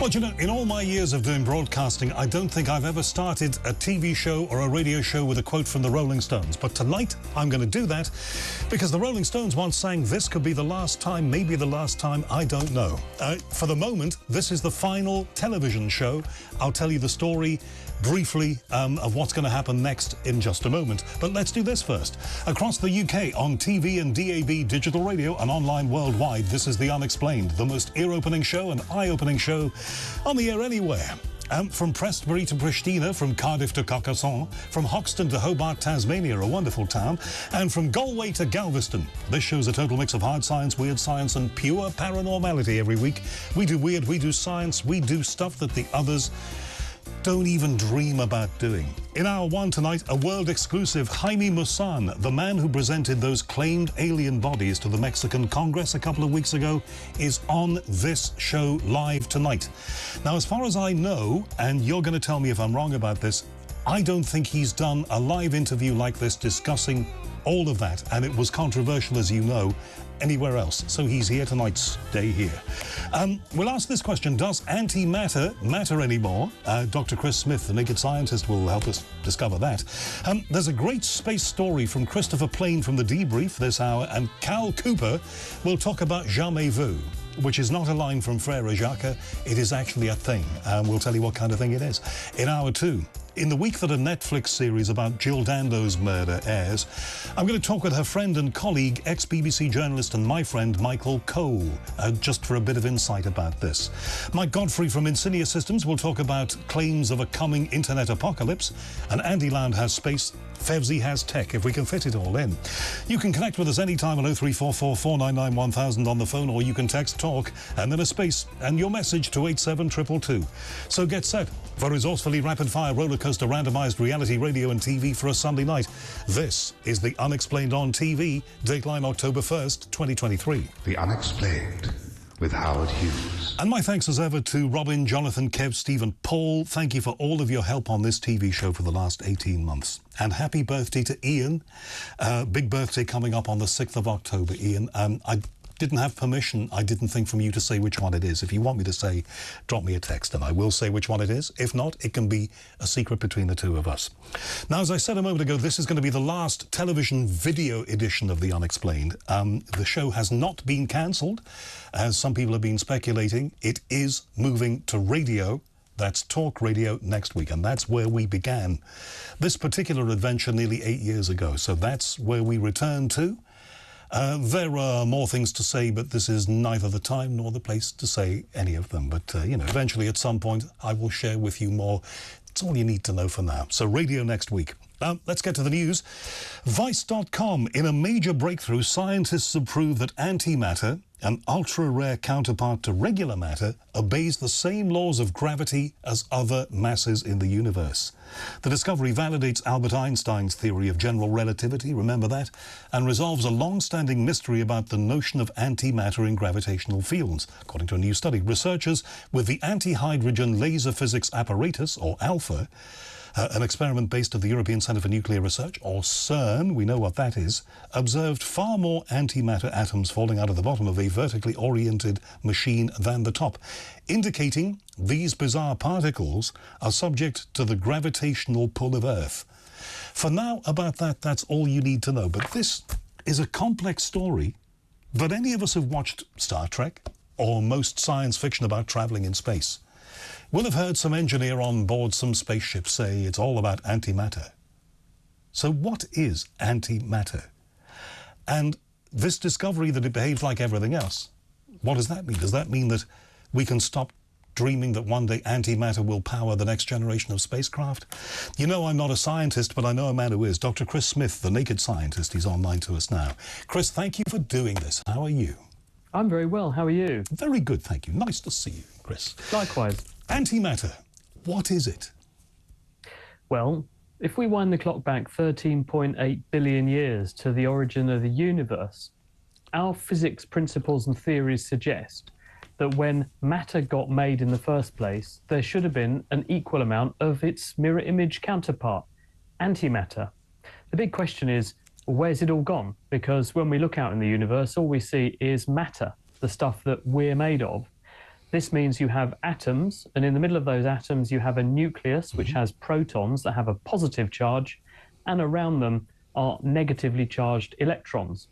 Well, you know, in all my years of doing broadcasting, I don't think I've ever started a TV show or a radio show with a quote from the Rolling Stones. But tonight, I'm going to do that because the Rolling Stones once sang, "This could be the last time, maybe the last time, I don't know." For the moment, this is the final television show. I'll tell you the story briefly of what's going to happen next in just a moment. But let's do this first. Across the UK, on TV and DAB digital radio and online worldwide, this is The Unexplained, the most ear-opening show and eye-opening show on the air anywhere. From Prestbury to Pristina, from Cardiff to Carcassonne, from Hoxton to Hobart, Tasmania, a wonderful town, and from Galway to Galveston. This show's a total mix of hard science, weird science, and pure paranormality every week. We do weird, we do science, we do stuff that the others don't even dream about doing. In hour one tonight, a world-exclusive Jaime Maussan, the man who presented those claimed alien bodies to the Mexican Congress a couple of weeks ago, is on this show live tonight. Now, as far as I know, and you're going to tell me if I'm wrong about this, I don't think he's done a live interview like this discussing all of that, and it was controversial, as you know, anywhere else. So he's here tonight, stay here. We'll ask this question: does antimatter matter anymore? Dr. Chris Smith, the naked scientist, will help us discover that. There's a great space story from Christopher Plain from The Debrief this hour, and Cal Cooper will talk about jamais vu, which is not a line from Frère Jacques, it is actually a thing, and we'll tell you what kind of thing it is. In hour two, in the week that a Netflix series about Jill Dando's murder airs, I'm going to talk with her friend and colleague, ex-BBC journalist and my friend Michael Cole, just for a bit of insight about this. Mike Godfrey from Insignia Systems will talk about claims of a coming internet apocalypse, and Andy Lound has space, Fevsy has tech, if we can fit it all in. You can connect with us anytime on 0344 499 1000 on the phone, or you can text TALK and then a space and your message to 87222. So get set for resourcefully rapid-fire rollercoaster randomised reality radio and TV for a Sunday night. This is The Unexplained on TV, dateline October 1st, 2023. The Unexplained with Howard Hughes. And my thanks as ever to Robin, Jonathan, Kev, Stephen, Paul. Thank you for all of your help on this TV show for the last 18 months. And happy birthday to Ian. Big birthday coming up on the 6th of October, Ian. I didn't have permission, I didn't think, from you to say which one it is. If you want me to say, drop me a text and I will say which one it is. If not, it can be a secret between the two of us. Now, as I said a moment ago, this is going to be the last television video edition of The Unexplained. The show has not been cancelled, as some people have been speculating. It is moving to radio. That's Talk Radio next week, and that's where we began this particular adventure nearly 8 years ago. So that's where we return to. There are more things to say, but this is neither the time nor the place to say any of them. But, you know, eventually at some point I will share with you more. It's all you need to know for now. So radio next week. Let's get to the news. Vice.com. In a major breakthrough, scientists have proved that antimatter, an ultra-rare counterpart to regular matter, obeys the same laws of gravity as other masses in the universe. The discovery validates Albert Einstein's theory of general relativity, remember that, and resolves a long-standing mystery about the notion of antimatter in gravitational fields. According to a new study, researchers with the Anti-Hydrogen Laser Physics Apparatus, or ALPHA, an experiment based at the European Centre for Nuclear Research, or CERN, we know what that is, observed far more antimatter atoms falling out of the bottom of a vertically oriented machine than the top, indicating these bizarre particles are subject to the gravitational pull of Earth. For now, about that, that's all you need to know. But this is a complex story that any of us who've watched Star Trek or most science fiction about travelling in space will have heard some engineer on board some spaceship say it's all about antimatter. So what is antimatter? And this discovery that it behaves like everything else, what does that mean? Does that mean that we can stop dreaming that one day antimatter will power the next generation of spacecraft? You know, I'm not a scientist, but I know a man who is. Dr. Chris Smith, the naked scientist, he's online to us now. Chris, thank you for doing this. How are you? I'm very well. How are you? Very good, thank you. Nice to see you, Chris. Likewise. Antimatter, what is it? Well, if we wind the clock back 13.8 billion years to the origin of the universe, our physics principles and theories suggest that when matter got made in the first place, there should have been an equal amount of its mirror image counterpart, antimatter. The big question is, where's it all gone? Because when we look out in the universe, all we see is matter, the stuff that we're made of. This means you have atoms, and in the middle of those atoms you have a nucleus which has protons that have a positive charge, and around them are negatively charged electrons.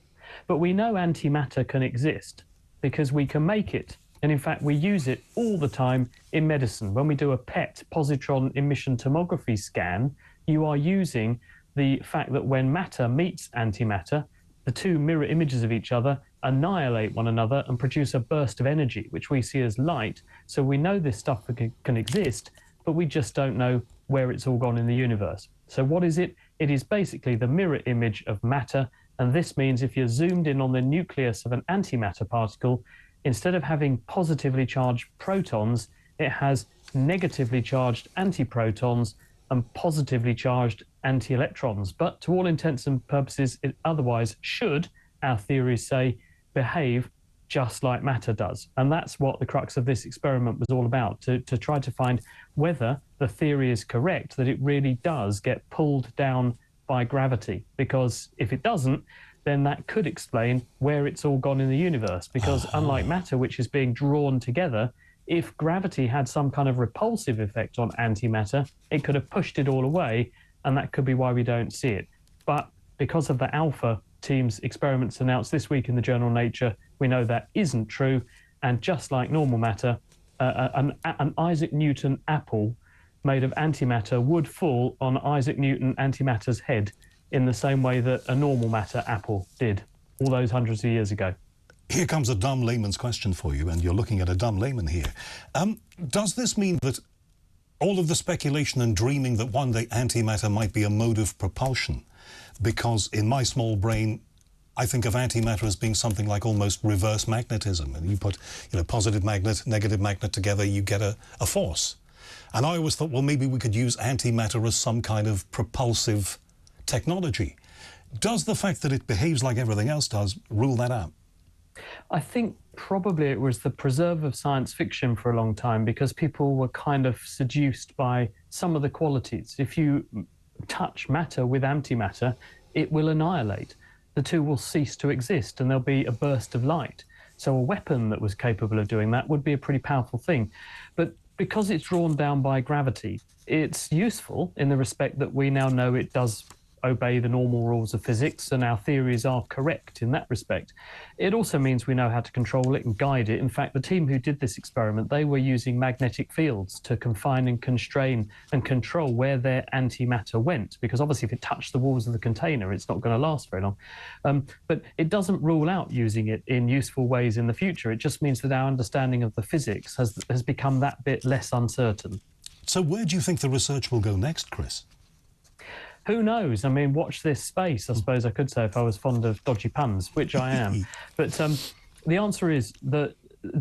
But we know antimatter can exist because we can make it. And in fact, we use it all the time in medicine. When we do a PET, positron emission tomography scan, you are using the fact that when matter meets antimatter, the two mirror images of each other annihilate one another and produce a burst of energy, which we see as light. So we know this stuff can exist, but we just don't know where it's all gone in the universe. So what is it? It is basically the mirror image of matter. And this means if you're zoomed in on the nucleus of an antimatter particle, instead of having positively charged protons, it has negatively charged antiprotons and positively charged anti-electrons. But to all intents and purposes, it otherwise should, our theories say, behave just like matter does. And that's what the crux of this experiment was all about, to try to find whether the theory is correct, that it really does get pulled down by gravity. Because if it doesn't, then that could explain where it's all gone in the universe. Because unlike matter, which is being drawn together, if gravity had some kind of repulsive effect on antimatter, it could have pushed it all away, and that could be why we don't see it. But because of the Alpha team's experiments announced this week in the journal Nature, we know that isn't true. And just like normal matter, an Isaac Newton apple made of antimatter would fall on Isaac Newton antimatter's head in the same way that a normal matter apple did all those hundreds of years ago. Here comes a dumb layman's question for you, and you're looking at a dumb layman here. Does this mean that all of the speculation and dreaming that one day antimatter might be a mode of propulsion, because in my small brain I think of antimatter as being something like almost reverse magnetism, and you put positive magnet, negative magnet together, you get a force. And I always thought, well, maybe we could use antimatter as some kind of propulsive technology. Does the fact that it behaves like everything else does rule that out? I think probably it was the preserve of science fiction for a long time, because people were kind of seduced by some of the qualities. If you touch matter with antimatter, it will annihilate. The two will cease to exist and there'll be a burst of light. So a weapon that was capable of doing that would be a pretty powerful thing. But because it's drawn down by gravity, it's useful in the respect that we now know it does obey the normal rules of physics, and our theories are correct in that respect. It also means we know how to control it and guide it. In fact, the team who did this experiment, they were using magnetic fields to confine and constrain and control where their antimatter went, because obviously if it touched the walls of the container, it's not going to last very long. But it doesn't rule out using it in useful ways in the future. It just means that our understanding of the physics has become that bit less uncertain. So where do you think the research will go next, Chris? Who knows? I mean, watch this space, I suppose I could say, if I was fond of dodgy puns, which I am. But the answer is that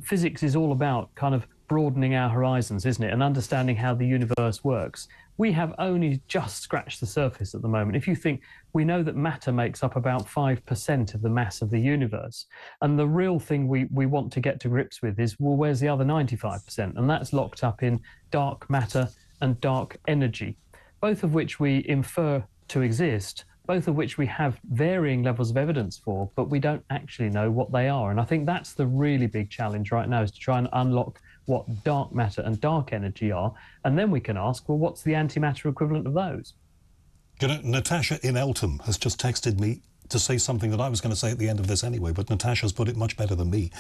physics is all about kind of broadening our horizons, isn't it? And understanding how the universe works. We have only just scratched the surface at the moment. If you think, we know that matter makes up about 5% of the mass of the universe. And the real thing we want to get to grips with is, well, where's the other 95%? And that's locked up in dark matter and dark energy, both of which we infer to exist, both of which we have varying levels of evidence for, but we don't actually know what they are. And I think that's the really big challenge right now, is to try and unlock what dark matter and dark energy are. And then we can ask, well, what's the antimatter equivalent of those? Natasha in Eltham has just texted me to say something that I was going to say at the end of this anyway, but Natasha's put it much better than me.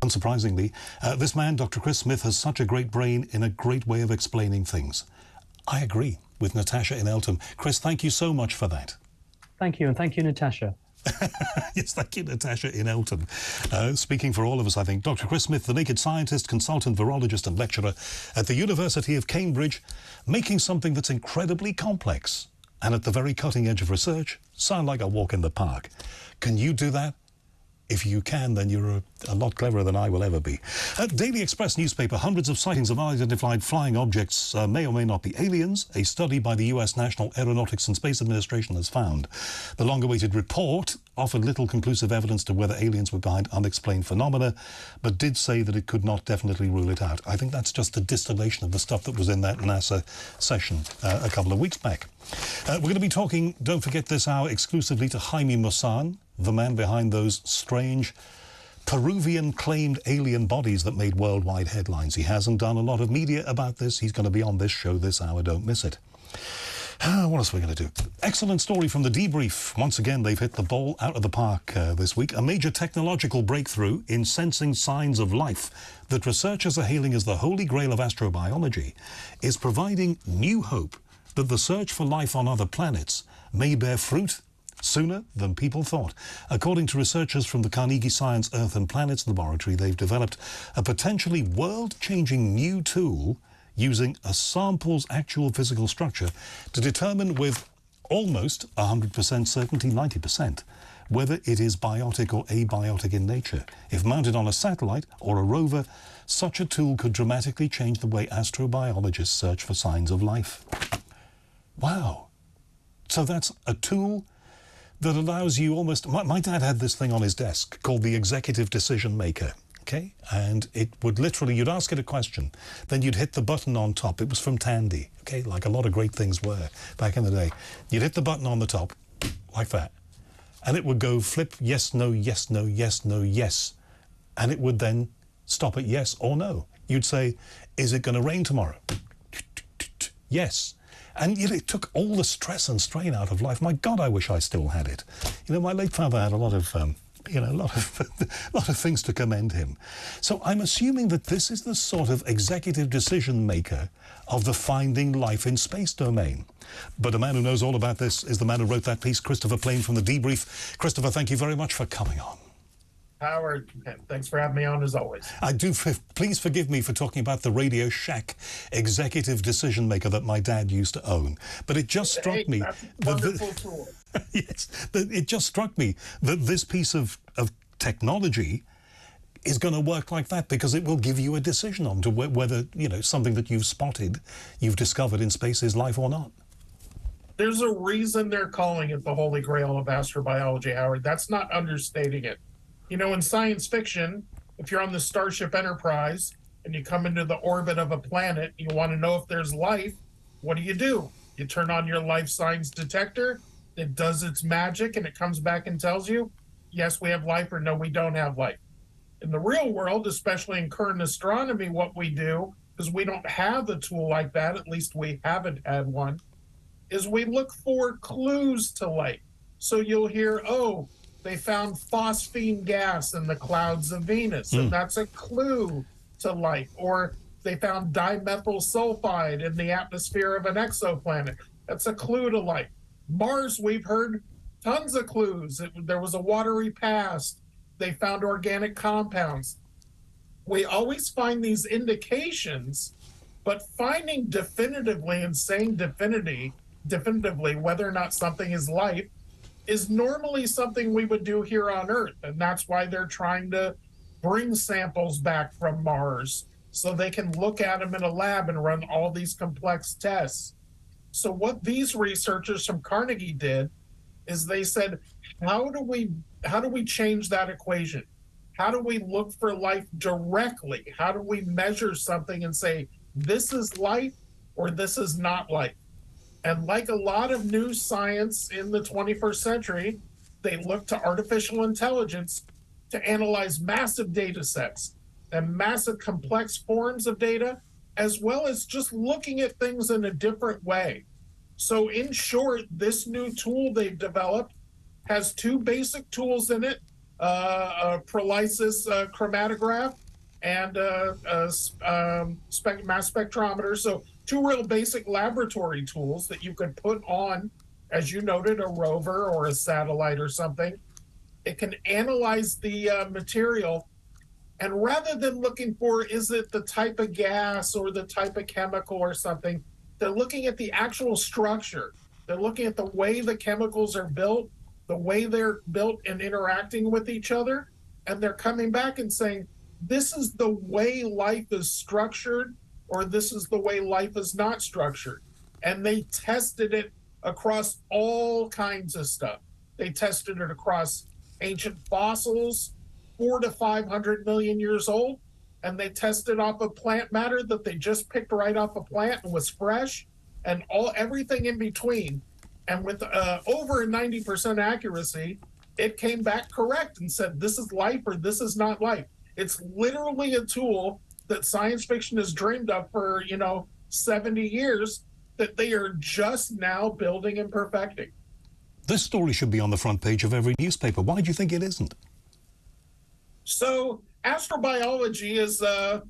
Unsurprisingly, this man, Dr. Chris Smith, has such a great brain in a great way of explaining things. I agree with Natasha in Eltham. Chris, thank you so much for that. Thank you, and thank you, Natasha. Yes, thank you, Natasha in Eltham. Speaking for all of us, I think. Dr. Chris Smith, the naked scientist, consultant, virologist and lecturer at the University of Cambridge, making something that's incredibly complex and at the very cutting edge of research sound like a walk in the park. Can you do that? If you can, then you're a lot cleverer than I will ever be. Daily Express newspaper, hundreds of sightings of unidentified flying objects may or may not be aliens. A study by the US National Aeronautics and Space Administration has found. The long-awaited report offered little conclusive evidence to whether aliens were behind unexplained phenomena, but did say that it could not definitely rule it out. I think that's just the distillation of the stuff that was in that NASA session a couple of weeks back. We're going to be talking, don't forget this hour, exclusively to Jaime Maussan, the man behind those strange Peruvian claimed alien bodies that made worldwide headlines. He hasn't done a lot of media about this. He's going to be on this show this hour. Don't miss it. What else are we going to do? Excellent story from the debrief. Once again, they've hit the ball out of the park this week. A major technological breakthrough in sensing signs of life that researchers are hailing as the holy grail of astrobiology is providing new hope that the search for life on other planets may bear fruit sooner than people thought. According to researchers from the Carnegie Science Earth and Planets Laboratory, they've developed a potentially world-changing new tool using a sample's actual physical structure to determine with almost 100% certainty, 90%, whether it is biotic or abiotic in nature. If mounted on a satellite or a rover, such a tool could dramatically change the way astrobiologists search for signs of life. Wow. So that's a tool that allows you almost... My dad had this thing on his desk called the executive decision maker. Okay, and it would literally, you'd ask it a question, then you'd hit the button on top. It was from Tandy, okay, like a lot of great things were back in the day. You'd hit the button on the top, like that, and it would go flip yes, no, yes, no, yes, no, yes, and it would then stop at yes or no. You'd say, is it going to rain tomorrow? Yes. And you know, it took all the stress and strain out of life. My God, I wish I still had it. You know, my late father had a lot of... a lot of things to commend him. So I'm assuming that this is the sort of executive decision maker of the finding life in space domain. But a man who knows all about this is the man who wrote that piece, Christopher Plain from The Debrief. Christopher, thank you very much for coming on. Howard, thanks for having me on as always. I do. Please forgive me for talking about the Radio Shack executive decision maker that my dad used to own. But it just struck me. That's a wonderful tool. Yes, it just struck me that this piece of technology is going to work like that because it will give you a decision on to whether, you know, something that you've spotted, you've discovered in space is life or not. There's a reason they're calling it the Holy Grail of astrobiology, Howard. That's not understating it. You know, in science fiction, if you're on the Starship Enterprise and you come into the orbit of a planet, you want to know if there's life, what do? You turn on your life signs detector, it does its magic, and it comes back and tells you, yes, we have life, or no, we don't have life. In the real world, especially in current astronomy, what we do, because we don't have a tool like that, at least we haven't had one, is we look for clues to life. So you'll hear, oh, they found phosphine gas in the clouds of Venus, and that's a clue to life. Or they found dimethyl sulfide in the atmosphere of an exoplanet. That's a clue to life. Mars, we've heard tons of clues. There was a watery past. They found organic compounds. We always find these indications, but finding definitively and saying definitively whether or not something is life is normally something we would do here on Earth. And that's why they're trying to bring samples back from Mars so they can look at them in a lab and run all these complex tests. So what these researchers from Carnegie did is they said, how do we change that equation? How do we look for life directly? How do we measure something and say, this is life or this is not life? And like a lot of new science in the 21st century, they look to artificial intelligence to analyze massive data sets and massive complex forms of data, as well as just looking at things in a different way. So in short, this new tool they've developed has two basic tools in it, a pyrolysis chromatograph and mass spectrometer. So two real basic laboratory tools that you could put on, as you noted, a rover or a satellite or something. It can analyze the material, and rather than looking for, is it the type of gas or the type of chemical or something, they're looking at the actual structure. They're looking at the way the chemicals are built, the way they're built and interacting with each other, and they're coming back and saying, this is the way life is structured, or this is the way life is not structured. And they tested it across all kinds of stuff. They tested it across ancient fossils, 400 to 500 million years old, and they tested off of plant matter that they just picked right off a plant and was fresh, and everything in between. And with over 90% accuracy, it came back correct and said, this is life or this is not life. It's literally a tool that science fiction has dreamed of for, 70 years that they are just now building and perfecting. This story should be on the front page of every newspaper. Why do you think it isn't? So astrobiology is, a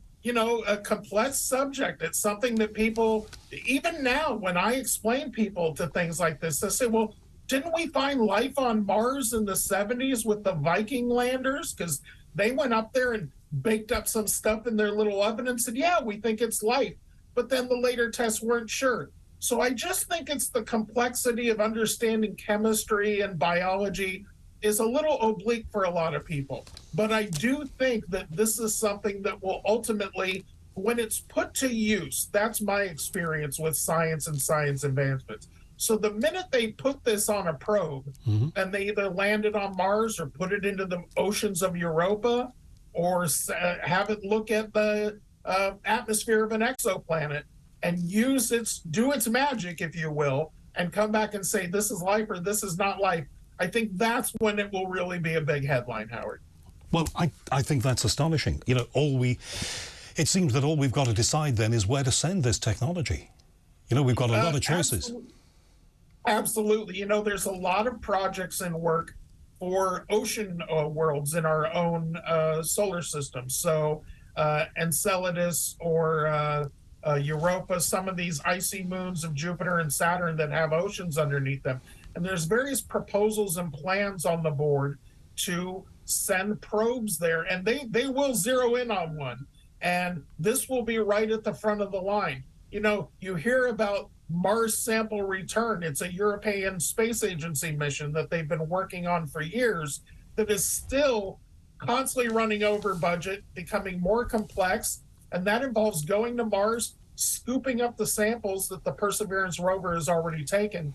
complex subject. It's something that people, even now, when I explain people to things like this, they say, well, didn't we find life on Mars in the 70s with the Viking landers? Because they went up there and baked up some stuff in their little oven and said, yeah, we think it's life. But then the later tests weren't sure. So I just think it's the complexity of understanding chemistry and biology is a little oblique for a lot of people. But I do think that this is something that will ultimately, when it's put to use, that's my experience with science and science advancements. So the minute they put this on a probe and they either land it on Mars or put it into the oceans of Europa or have it look at the atmosphere of an exoplanet and do its magic, if you will, and come back and say, this is life or this is not life, I think that's when it will really be a big headline, Howard. Well, I think that's astonishing. It seems that all we've got to decide then is where to send this technology. We've got a lot of choices. Absolutely. There's a lot of projects in work for ocean worlds in our own solar system. So Enceladus or Europa, some of these icy moons of Jupiter and Saturn that have oceans underneath them. And there's various proposals and plans on the board to send probes there, and they will zero in on one. And this will be right at the front of the line. You hear about Mars Sample Return. It's a European Space Agency mission that they've been working on for years that is still constantly running over budget, becoming more complex. And that involves going to Mars, scooping up the samples that the Perseverance rover has already taken,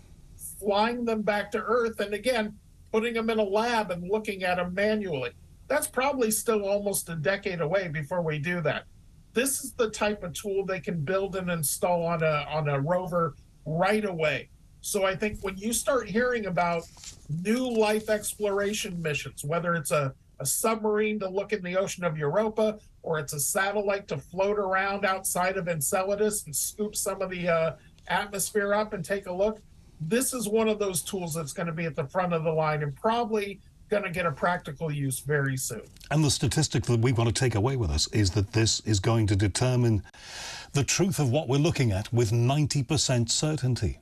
flying them back to Earth, and again, putting them in a lab and looking at them manually. That's probably still almost a decade away before we do that. This is the type of tool they can build and install on a rover right away. So I think when you start hearing about new life exploration missions, whether it's a submarine to look in the ocean of Europa, or it's a satellite to float around outside of Enceladus and scoop some of the atmosphere up and take a look, this is one of those tools that's going to be at the front of the line and probably going to get a practical use very soon. And the statistic that we want to take away with us is that this is going to determine the truth of what we're looking at with 90% certainty.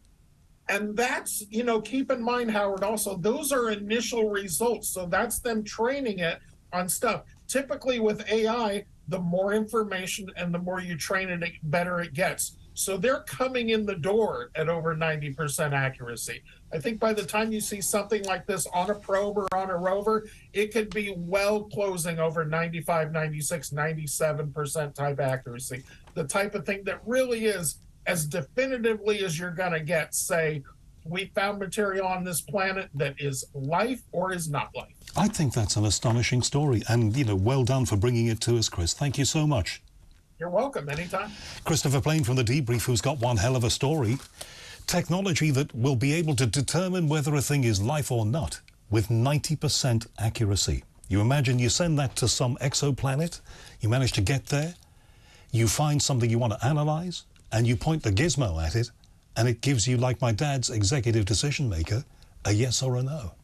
And that's, keep in mind, Howard, also, those are initial results. So that's them training it on stuff. Typically with AI, the more information and the more you train it, the better it gets. So they're coming in the door at over 90% accuracy. I think by the time you see something like this on a probe or on a rover, it could be well closing over 95, 96, 97% type accuracy. The type of thing that really is as definitively as you're going to get, say, we found material on this planet that is life or is not life. I think that's an astonishing story. And, well done for bringing it to us, Chris. Thank you so much. You're welcome. Anytime. Christopher Plain from The Debrief, who's got one hell of a story. Technology that will be able to determine whether a thing is life or not with 90% accuracy. You imagine you send that to some exoplanet, you manage to get there, you find something you want to analyze, and you point the gizmo at it, and it gives you, like my dad's executive decision maker, a yes or a no.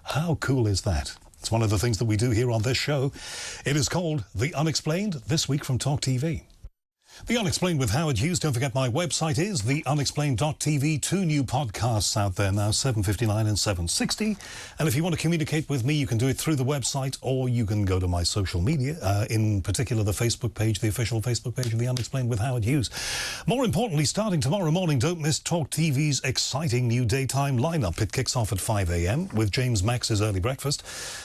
How cool is that? It's one of the things that we do here on this show. It is called The Unexplained, this week from TalkTV. The Unexplained with Howard Hughes. Don't forget my website is theunexplained.tv. 2 new podcasts out there now, 7:59 and 7:60. And if you want to communicate with me, you can do it through the website, or you can go to my social media, in particular the Facebook page, the official Facebook page of The Unexplained with Howard Hughes. More importantly, starting tomorrow morning, don't miss TalkTV's exciting new daytime lineup. It kicks off at 5 a.m. with James Max's Early Breakfast.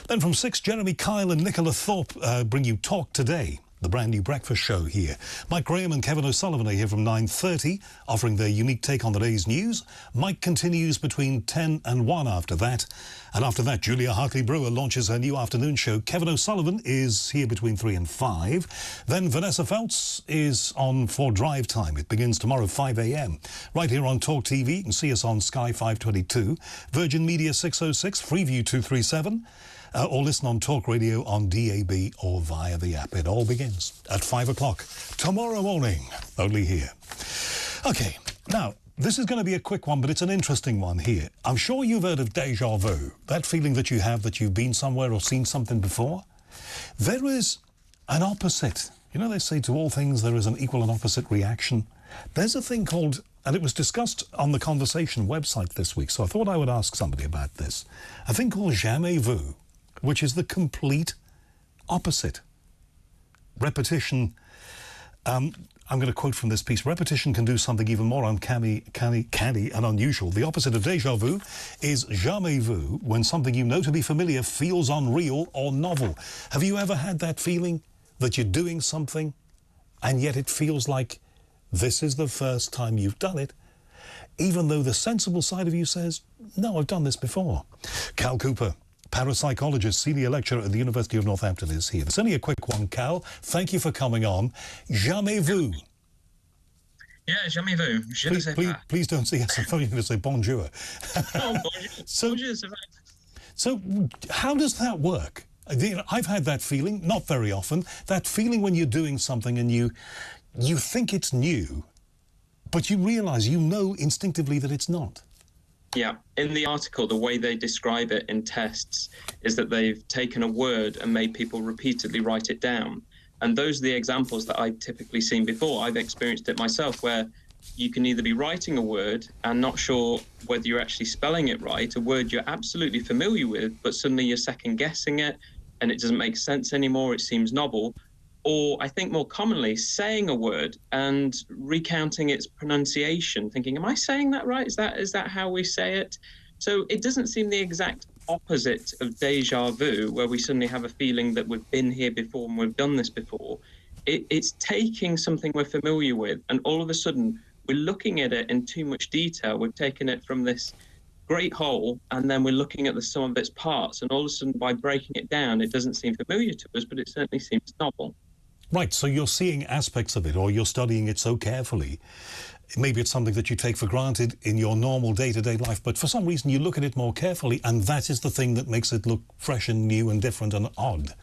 Then from 6, Jeremy Kyle and Nicola Thorpe bring you Talk Today. the brand new breakfast show here. Mike Graham and Kevin O'Sullivan are here from 9:30, offering their unique take on the day's news. Mike continues between 10 and 1 after that. And after that, Julia Hartley-Brewer launches her new afternoon show. Kevin O'Sullivan is here between 3 and 5. Then Vanessa Feltz is on for Drive Time. It begins tomorrow 5 a.m. right here on TalkTV. You can see us on Sky 522, Virgin Media 606, Freeview 237. Or listen on Talk Radio on DAB or via the app. It all begins at 5 o'clock tomorrow morning, only here. OK, now, this is going to be a quick one, but it's an interesting one here. I'm sure you've heard of déjà vu, that feeling that you have that you've been somewhere or seen something before. There is an opposite. You know, they say to all things there is an equal and opposite reaction. There's a thing called, and it was discussed on the Conversation website this week, so I thought I would ask somebody about this, a thing called jamais vu, which is the complete opposite. Repetition, I'm going to quote from this piece, repetition can do something even more uncanny and unusual. The opposite of déjà vu is jamais vu, when something you know to be familiar feels unreal or novel. Have you ever had that feeling that you're doing something and yet it feels like this is the first time you've done it, even though the sensible side of you says, no, I've done this before? Cal Cooper, parapsychologist, senior lecturer at the University of Northampton, is here. It's only a quick one, Cal. Thank you for coming on. Jamais vu. Yeah, jamais vu. Please don't say yes. I thought you were going to say bonjour. Oh, bonjour. So how does that work? I've had that feeling, not very often, that feeling when you're doing something and you think it's new, but you realise, you know instinctively that it's not. Yeah, in the article, the way they describe it in tests is that they've taken a word and made people repeatedly write it down. And those are the examples that I've typically seen before. I've experienced it myself, where you can either be writing a word and not sure whether you're actually spelling it right, a word you're absolutely familiar with, but suddenly you're second guessing it and it doesn't make sense anymore, it seems novel. Or I think more commonly, saying a word and recounting its pronunciation, thinking, am I saying that right? Is that how we say it? So it doesn't seem the exact opposite of déjà vu, where we suddenly have a feeling that we've been here before and we've done this before. It's taking something we're familiar with, and all of a sudden we're looking at it in too much detail. We've taken it from this great whole, and then we're looking at the sum of its parts, and all of a sudden by breaking it down, it doesn't seem familiar to us, but it certainly seems novel. Right, so you're seeing aspects of it, or you're studying it so carefully. Maybe it's something that you take for granted in your normal day-to-day life, but for some reason you look at it more carefully, and that is the thing that makes it look fresh and new and different and odd.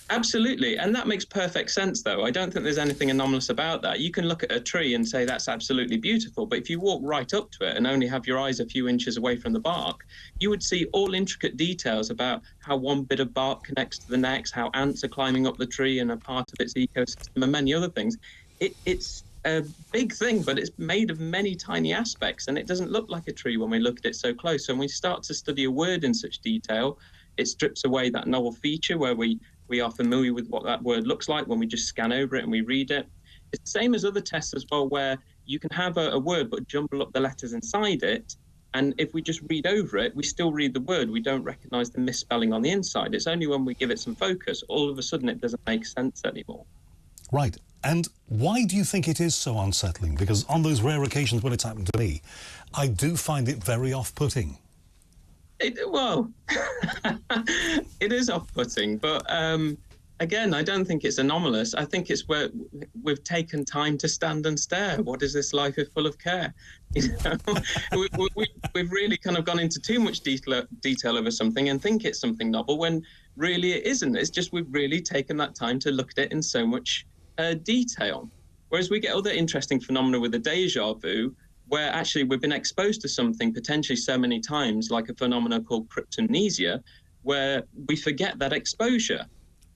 Absolutely, and that makes perfect sense, though. I don't think there's anything anomalous about that. You can look at a tree and say that's absolutely beautiful, but if you walk right up to it and only have your eyes a few inches away from the bark, you would see all intricate details about how one bit of bark connects to the next, how ants are climbing up the tree and a part of its ecosystem, and many other things. It's a big thing, but it's made of many tiny aspects, and it doesn't look like a tree when we look at it so close. So when we start to study a word in such detail, it strips away that novel feature where we are familiar with what that word looks like when we just scan over it and we read it. It's the same as other tests as well, where you can have a word but jumble up the letters inside it, and if we just read over it, we still read the word. We don't recognise the misspelling on the inside. It's only when we give it some focus, all of a sudden it doesn't make sense anymore. Right. And why do you think it is so unsettling? Because on those rare occasions when it's happened to me, I do find it very off-putting. Well, it is off-putting, but again, I don't think it's anomalous. I think it's where we've taken time to stand and stare. What is this life is full of care? You know, we've really kind of gone into too much detail over something and think it's something novel when really it isn't. It's just we've really taken that time to look at it in so much detail. Whereas we get other interesting phenomena with the déjà vu, where actually we've been exposed to something potentially so many times, like a phenomenon called cryptomnesia, where we forget that exposure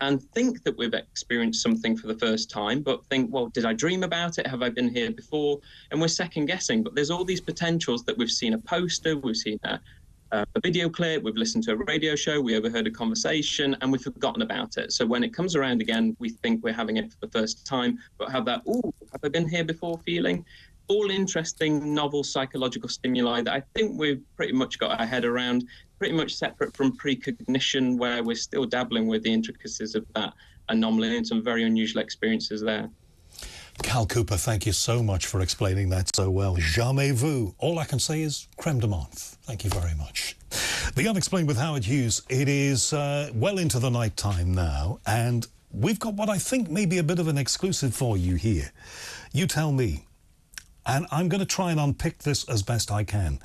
and think that we've experienced something for the first time, but think, well, did I dream about it? Have I been here before? And we're second guessing, but there's all these potentials that we've seen a poster, we've seen a video clip, we've listened to a radio show, we overheard a conversation, and we've forgotten about it. So when it comes around again, we think we're having it for the first time, but have that, ooh, have I been here before feeling? All interesting, novel psychological stimuli that I think we've pretty much got our head around. pretty much separate from precognition, where we're still dabbling with the intricacies of that anomaly and some very unusual experiences there. Cal Cooper, thank you so much for explaining that so well. Jamais vu. All I can say is creme de menthe. Thank you very much. The Unexplained with Howard Hughes. It is well into the night time now, and we've got what I think may be a bit of an exclusive for you here. You tell me. And I'm going to try and unpick this as best I can.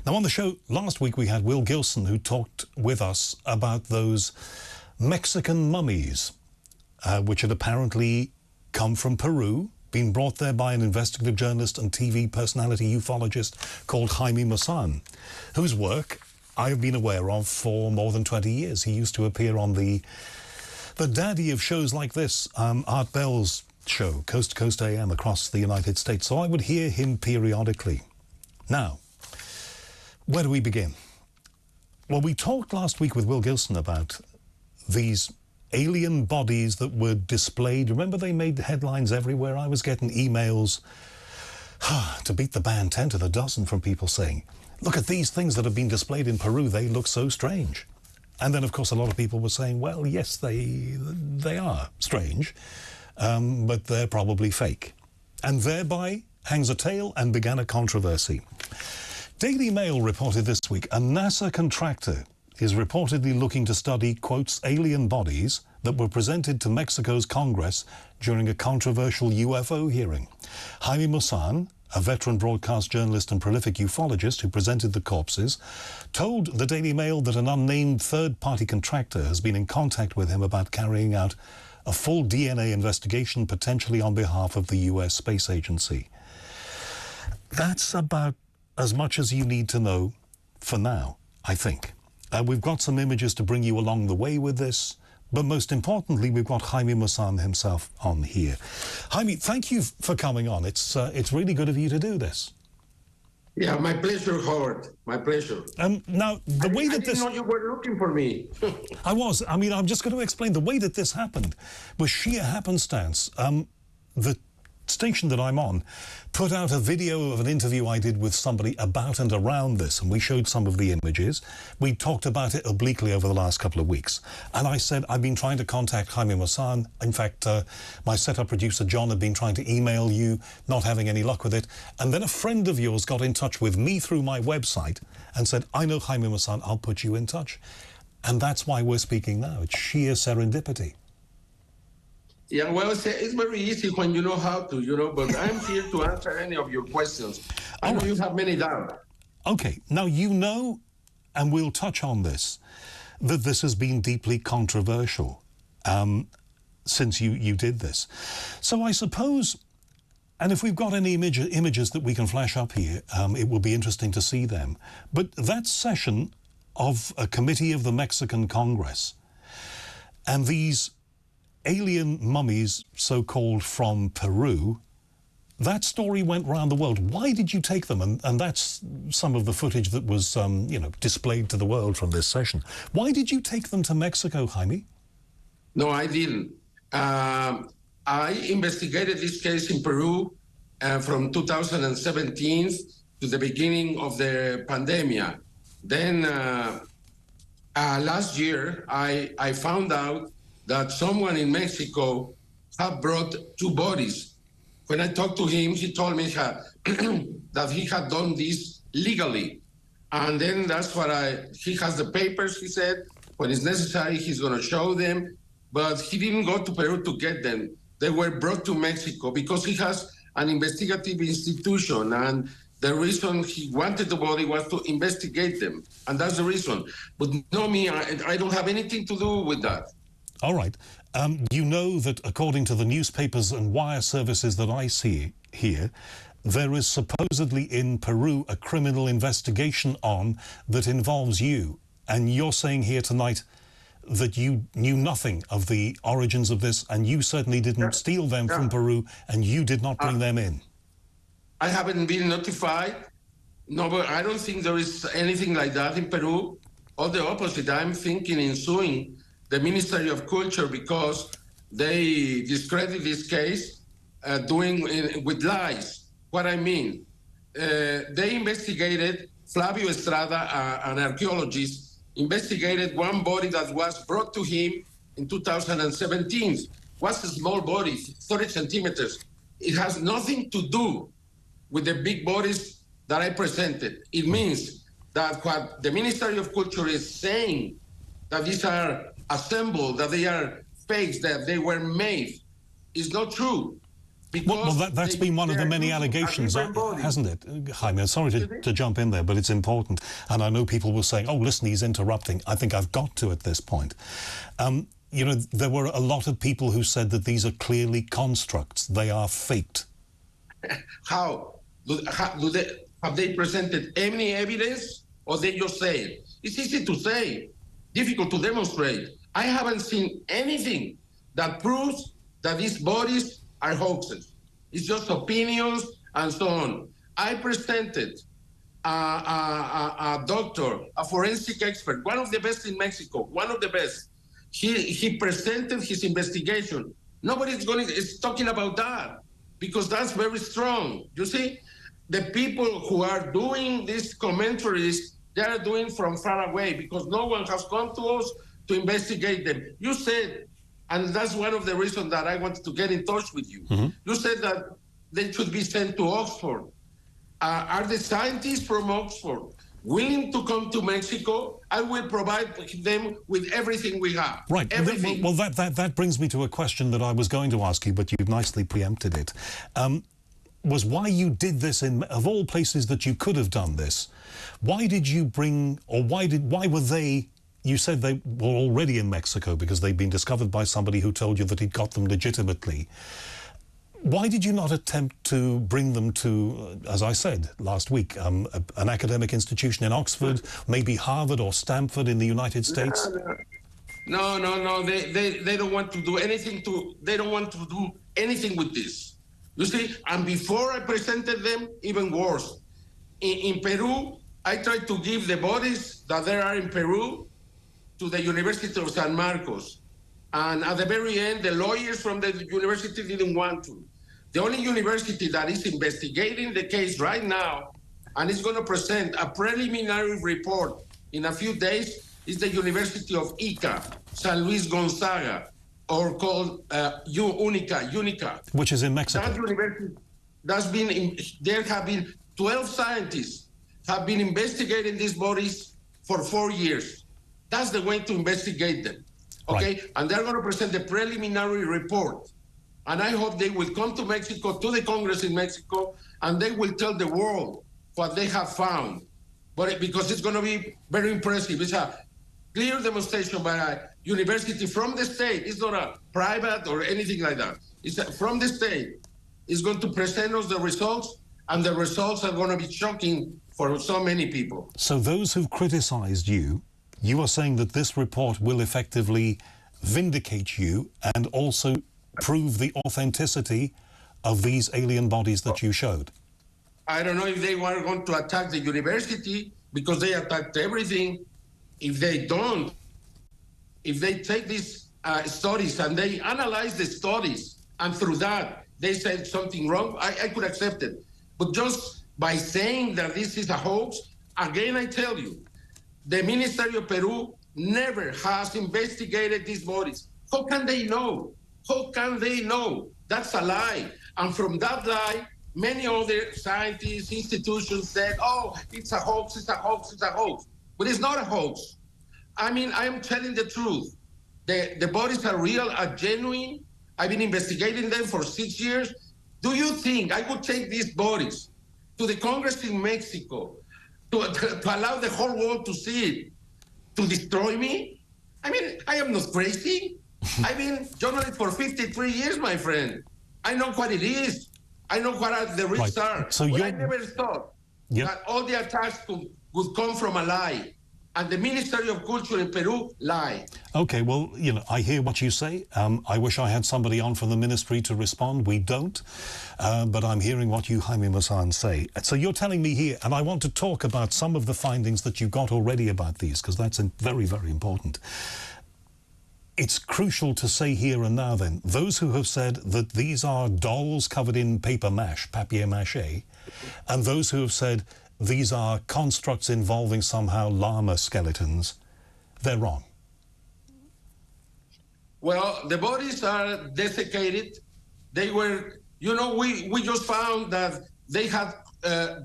Now, on the show last week, we had Will Gilson, who talked with us about those Mexican mummies, which had apparently come from Peru, been brought there by an investigative journalist and TV personality ufologist called Jaime Maussan, whose work I have been aware of for more than 20 years. He used to appear on the daddy of shows like this, Art Bell's show, Coast to Coast AM, across the United States. So I would hear him periodically. Now, where do we begin? Well, we talked last week with Will Gilson about these alien bodies that were displayed. Remember, they made headlines everywhere. I was getting emails to beat the band 10 to the dozen from people saying, look at these things that have been displayed in Peru. They look so strange. And then, of course, a lot of people were saying, well, yes, they are strange, but they're probably fake. And thereby hangs a tale and began a controversy. Daily Mail reported this week, a NASA contractor is reportedly looking to study, quotes, alien bodies that were presented to Mexico's Congress during a controversial UFO hearing. Jaime Maussan, a veteran broadcast journalist and prolific ufologist who presented the corpses, told the Daily Mail that an unnamed third-party contractor has been in contact with him about carrying out a full DNA investigation, potentially on behalf of the US Space Agency. That's about as much as you need to know for now, I think. We've got some images to bring you along the way with this, but most importantly, we've got Jaime Maussan himself on here. Jaime, thank you for coming on. It's really good of you to do this. Yeah, my pleasure, Howard. My pleasure. Now, the way that this... I didn't know you were looking for me. I was. I mean, I'm just going to explain. The way that this happened was sheer happenstance. The station that I'm on put out a video of an interview I did with somebody about and around this, and we showed some of the images. We talked about it obliquely over the last couple of weeks, and I said I've been trying to contact Jaime Maussan. In fact, my setup producer John had been trying to email you, not having any luck with it, and then a friend of yours got in touch with me through my website and said, I know Jaime Maussan, I'll put you in touch. And that's why we're speaking now. It's sheer serendipity. Yeah, well, it's very easy when you know how to, but I'm here to answer any of your questions. I know you have many doubts. Okay, now you know, and we'll touch on this, that this has been deeply controversial since you did this. So I suppose, and if we've got any images that we can flash up here, it will be interesting to see them. But that session of a committee of the Mexican Congress and these alien mummies, so-called from Peru, that story went round the world. Why did you take them? And that's some of the footage that was, displayed to the world from this session. Why did you take them to Mexico, Jaime? No, I didn't. I investigated this case in Peru from 2017 to the beginning of the pandemic. Then last year, I found out that someone in Mexico had brought two bodies. When I talked to him, he told me that he had done this legally. And then that's what he has the papers, he said. When it's necessary, he's going to show them. But he didn't go to Peru to get them. They were brought to Mexico because he has an investigative institution. And the reason he wanted the body was to investigate them. And that's the reason. But no, I don't have anything to do with that. All right. You know that according to the newspapers and wire services that I see here, there is supposedly in Peru a criminal investigation on that involves you. And you're saying here tonight that you knew nothing of the origins of this, and you certainly didn't steal them from Peru, and you did not bring them in. I haven't been notified. No, but I don't think there is anything like that in Peru. All the opposite. I'm thinking in suing the Ministry of Culture because they discredit this case with lies. What I mean, they investigated Flavio Estrada, an archaeologist, investigated one body that was brought to him in 2017. Was a small body, 30 centimeters. It has nothing to do with the big bodies that I presented. It means that what the Ministry of Culture is saying, that these are assembled, that they are fakes, that they were made, is not true. Well, that's been one of the many allegations, hasn't it, Jaime? Sorry to jump in there, but it's important. And I know people were saying, oh, listen, he's interrupting. I think I've got to at this point. You know, there were a lot of people who said that these are clearly constructs. They are faked. How? Have they presented any evidence, or they just say it? It's easy to say, difficult to demonstrate. I haven't seen anything that proves that these bodies are hoaxes. It's just opinions and so on. I presented a doctor, a forensic expert, one of the best in Mexico, one of the best. He presented his investigation. Nobody's is talking about that because that's very strong. You see, the people who are doing these commentaries, they are doing from far away because no one has come to us to investigate them. You said, and that's one of the reasons that I wanted to get in touch with you. Mm-hmm. You said that they should be sent to Oxford. Are the scientists from Oxford willing to come to Mexico? I will provide them with everything we have. Right. Everything. Well, that brings me to a question that I was going to ask you, but you've nicely preempted it. Was why you did this of all places that you could have done this. Why did you bring, or why were they? You said they were already in Mexico because they'd been discovered by somebody who told you that he'd got them legitimately. Why did you not attempt to bring them to, as I said last week, an academic institution in Oxford, maybe Harvard or Stanford in the United States? No. They don't want to do anything they don't want to do anything with this. You see, and before I presented them, even worse. In Peru, I tried to give the bodies that there are in Peru to the University of San Marcos. And at the very end, the lawyers from the university didn't want to. The only university that is investigating the case right now and is going to present a preliminary report in a few days is the University of Ica, San Luis Gonzaga, or called UNICA. Which is in Mexico. That university, there have been 12 scientists have been investigating these bodies for 4 years. That's the way to investigate them. Okay, right. And they're going to present the preliminary report. And I hope they will come to Mexico, to the Congress in Mexico, and they will tell the world what they have found. But because it's going to be very impressive. It's a clear demonstration by a university from the state. It's not a private or anything like that. It's from the state. It's going to present us the results, and the results are going to be shocking for so many people. So those who've criticized you, you are saying that this report will effectively vindicate you and also prove the authenticity of these alien bodies that you showed? I don't know if they were going to attack the university because they attacked everything. If they don't, if they take these studies and they analyze the studies and through that they said something wrong, I could accept it. But just by saying that this is a hoax, again, I tell you, the Ministry of Peru never has investigated these bodies. How can they know? How can they know? That's a lie. And from that lie, many other scientists, institutions said, oh, it's a hoax, it's a hoax, it's a hoax. But it's not a hoax. I mean, I'm telling the truth. The bodies are real, are genuine. I've been investigating them for 6 years. Do you think I would take these bodies to the Congress in Mexico to allow the whole world to see it, to destroy me? I mean, I am not crazy. I've been journalist for 53 years, my friend. I know what it is. I know what the risks are. So but I never thought that all the attacks would come from a lie. And the Ministry of Culture in Peru lied. Okay, well, you know, I hear what you say. I wish I had somebody on from the ministry to respond. We don't. But I'm hearing what you, Jaime Maussan, say. So you're telling me here, and I want to talk about some of the findings that you got already about these, because that's very, very important. It's crucial to say here and now, then, those who have said that these are dolls covered in papier mâché, and those who have said these are constructs involving somehow llama skeletons, they're wrong? Well, the bodies are desiccated. They were, you know, we just found that they had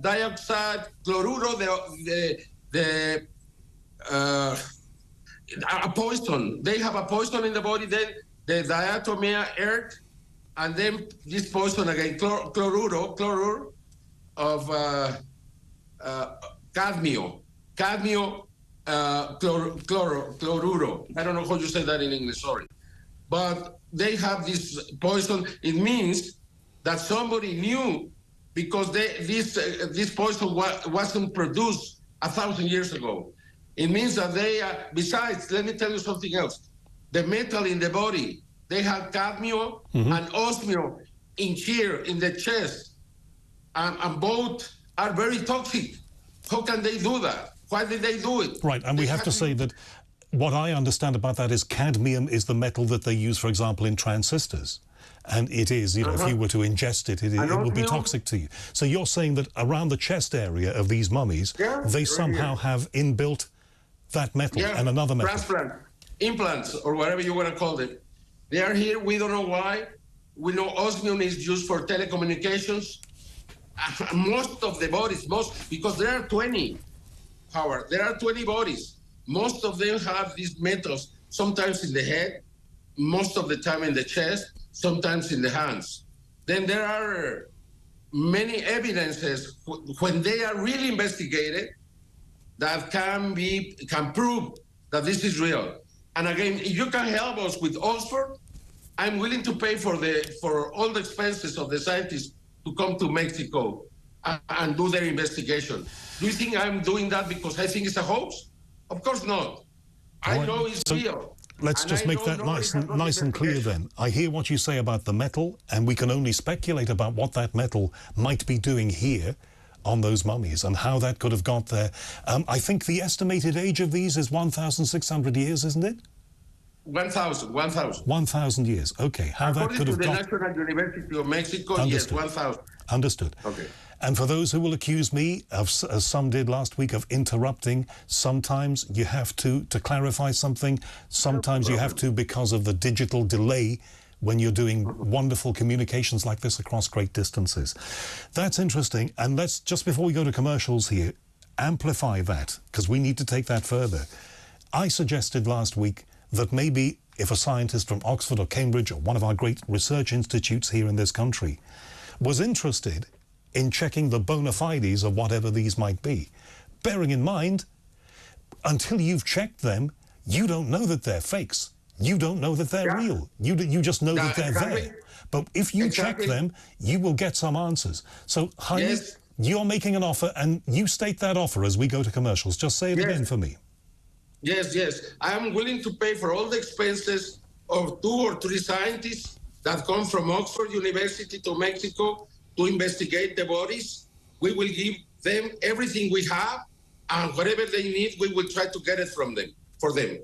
dioxide, chloruro, a poison. They have a poison in the body, then the diatomea earth, and then this poison again, chloruro of cadmio, chloruro. I don't know how you say that in English, sorry. But they have this poison. It means that somebody knew, because this poison wasn't produced 1,000 years ago. It means that they besides, let me tell you something else. The metal in the body, they have cadmio and osmio in here, in the chest, and both are very toxic. How can they do that? Why did they do it? Right, and we have to say that what I understand about that is cadmium is the metal that they use, for example, in transistors. And it is, you know, if you were to ingest it, it will be toxic to you. So you're saying that around the chest area of these mummies, they somehow have inbuilt that metal and another metal. Transplant, implants, or whatever you want to call them. They are here. We don't know why. We know osmium is used for telecommunications. Most of the bodies, because there are 20, Howard, there are 20 bodies. Most of them have these metals, sometimes in the head, most of the time in the chest, sometimes in the hands. Then there are many evidences when they are really investigated that can prove that this is real. And again, if you can help us with Oxford, I'm willing to pay for all the expenses of the scientists to come to Mexico and do their investigation. Do you think I'm doing that because I think it's a hoax? Of course not. I know it's real. Let's just make that nice and clear then. I hear what you say about the metal, and we can only speculate about what that metal might be doing here on those mummies and how that could have got there. I think the estimated age of these is 1,600 years, isn't it? 1,000. 1,000 years. Okay. How According that could have got... National University of Mexico, Understood. yes, 1,000. Understood. Okay. And for those who will accuse me, as some did last week, of interrupting, sometimes you have to clarify something. Sometimes you have to because of the digital delay when you're doing wonderful communications like this across great distances. That's interesting. And let's, just before we go to commercials here, amplify that, because we need to take that further. I suggested last week that maybe if a scientist from Oxford or Cambridge or one of our great research institutes here in this country was interested in checking the bona fides of whatever these might be, bearing in mind, until you've checked them, you don't know that they're fakes. You don't know that they're real. You just know that they're there. But if you check them, you will get some answers. So, Jaime, you're making an offer, and you state that offer as we go to commercials. Just say it again for me. Yes. I am willing to pay for all the expenses of 2 or 3 scientists that come from Oxford University to Mexico to investigate the bodies. We will give them everything we have, and whatever they need, we will try to get it from them, for them.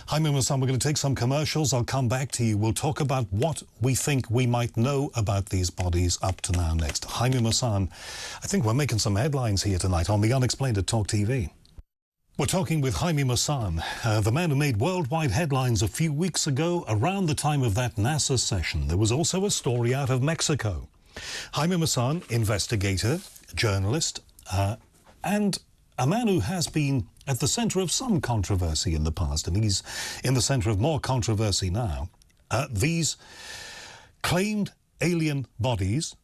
Jaime Maussan, we're going to take some commercials. I'll come back to you. We'll talk about what we think we might know about these bodies up to now next. Jaime Maussan, I think we're making some headlines here tonight on The Unexplained at TalkTV. We're talking with Jaime Maussan, the man who made worldwide headlines a few weeks ago around the time of that NASA session. There was also a story out of Mexico. Jaime Maussan, investigator, journalist, and a man who has been at the centre of some controversy in the past, and he's in the centre of more controversy now. These claimed alien bodies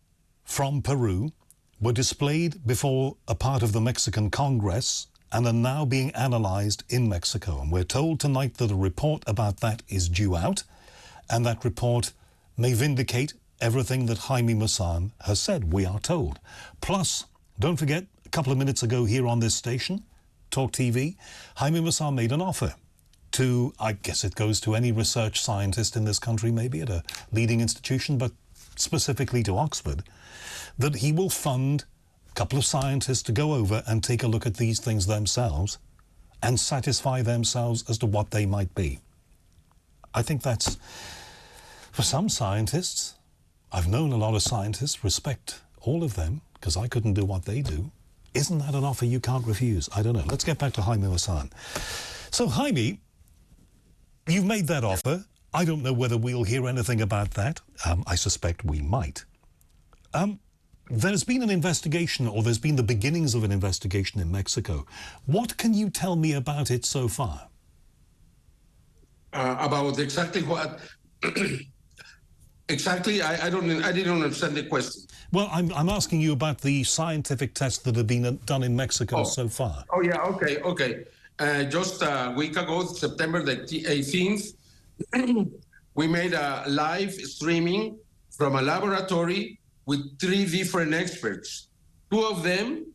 from Peru were displayed before a part of the Mexican Congress and are now being analysed in Mexico. And we're told tonight that a report about that is due out, and that report may vindicate everything that Jaime Maussan has said, we are told. Plus, don't forget, a couple of minutes ago here on this station, TalkTV, Jaime Maussan made an offer to, I guess it goes to any research scientist in this country, maybe at a leading institution, but specifically to Oxford, that he will fund a couple of scientists to go over and take a look at these things themselves and satisfy themselves as to what they might be. I think that's, for some scientists, I've known a lot of scientists, respect all of them, because I couldn't do what they do. Isn't that an offer you can't refuse? I don't know. Let's get back to Jaime Maussan. So, Jaime, you've made that offer. I don't know whether we'll hear anything about that. I suspect we might. There's been an investigation, or there's been the beginnings of an investigation in Mexico. What can you tell me about it so far? About exactly what? Exactly, I didn't understand the question. Well, I'm asking you about the scientific tests that have been done in Mexico so far. Oh, yeah, okay. Just a week ago, September the 18th, we made a live streaming from a laboratory with 3 different experts. 2 of them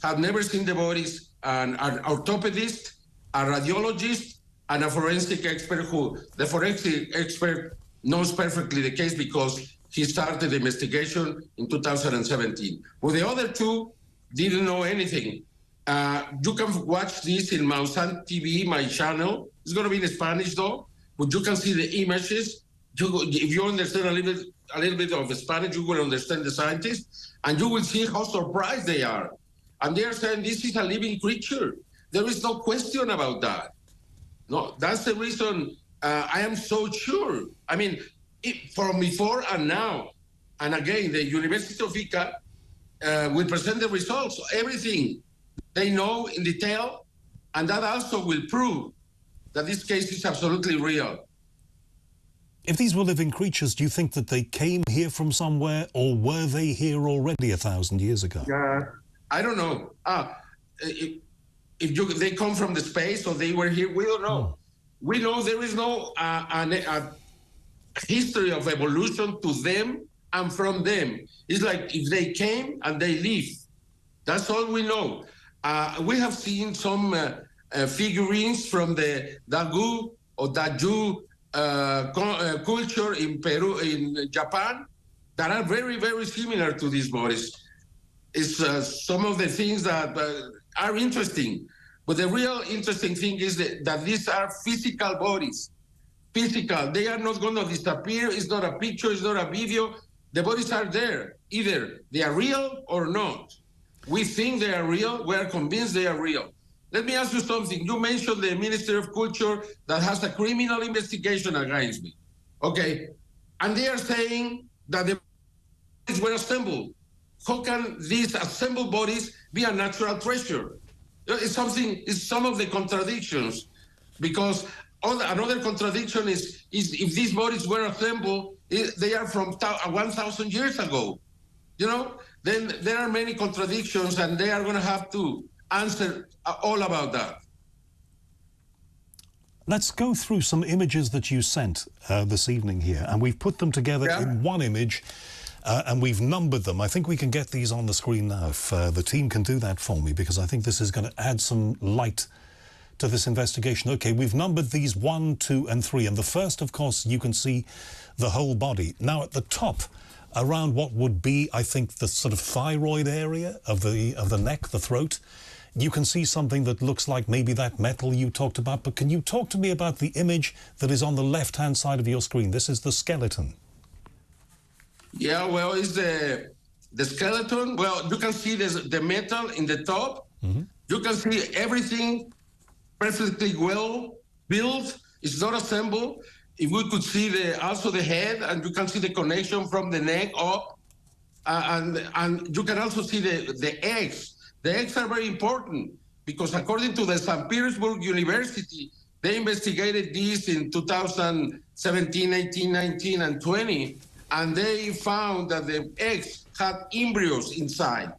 have never seen the bodies, an orthopedist, a radiologist, and a forensic expert who, the forensic expert knows perfectly the case because he started the investigation in 2017. Well, the other 2 didn't know anything. You can watch this in TalkTV, my channel. It's going to be in Spanish, though, but you can see the images. If you understand a little bit of Spanish, you will understand the scientists, and you will see how surprised they are. And they are saying this is a living creature. There is no question about that. No, that's the reason I am so sure. I mean, from before and now, and again, the University of Ica will present the results, everything they know in detail, and that also will prove that this case is absolutely real. If these were living creatures, do you think that they came here from somewhere, or were they here already 1,000 years ago? I don't know. If they come from the space or they were here, we don't know. We know there is no a history of evolution to them and from them. It's like if they came and they leave. That's all we know. We have seen some figurines from the Dagu or Daju culture in Peru, in Japan, that are very, very similar to these bodies. It's some of the things that are interesting. But the real interesting thing is that these are physical bodies. Physical. They are not going to disappear. It's not a picture. It's not a video. The bodies are there. Either they are real or not. We think they are real. We are convinced they are real. Let me ask you something. You mentioned the Ministry of Culture that has a criminal investigation against me. Okay. And they are saying that the bodies were assembled. How can these assembled bodies be a natural treasure? It's some of the contradictions, because another contradiction is if these bodies were assembled, they are from 1,000 years ago. You know, then there are many contradictions, and they are going to have to answer all about that. Let's go through some images that you sent this evening here, and we've put them together in one image, and we've numbered them. I think we can get these on the screen now if the team can do that for me, because I think this is going to add some light to this investigation. Okay, we've numbered these 1, 2, and 3, and the first, of course, you can see the whole body. Now, at the top, around what would be, I think, the sort of thyroid area of the neck, the throat, you can see something that looks like maybe that metal you talked about. But can you talk to me about the image that is on the left-hand side of your screen? This is the skeleton. Yeah, well, it's the skeleton. Well, you can see the metal in the top. Mm-hmm. You can see everything perfectly well built. It's not assembled. If we could see also the head, and you can see the connection from the neck up, and you can also see the eggs. The eggs are very important because according to the St. Petersburg University, they investigated this in 2017, 18, 19, and 20, and they found that the eggs had embryos inside.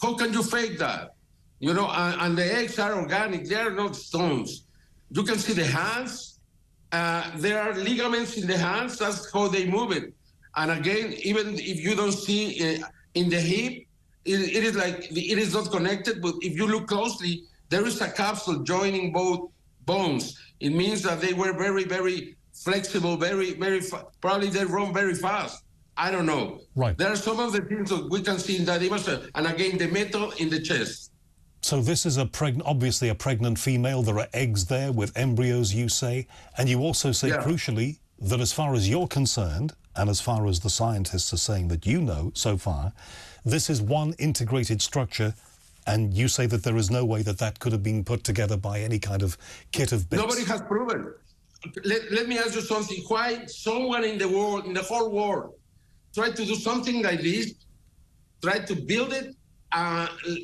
How can you fake that? You know, and the eggs are organic. They are not stones. You can see the hands. There are ligaments in the hands. That's how they move it. And again, even if you don't see in the hip, it is like it is not connected. But if you look closely, there is a capsule joining both bones. It means that they were very, very flexible, probably they run very fast. I don't know. Right. There are some of the things that we can see in that image, and again, the metal in the chest. So this is obviously a pregnant female. There are eggs there with embryos, you say. And you also say, crucially, that as far as you're concerned, and as far as the scientists are saying that you know so far, this is one integrated structure And you say that there is no way that that could have been put together by any kind of kit of bits. Nobody has proven. Let me ask you something. Why someone in the world, in the whole world, tried to do something like this, tried to build it?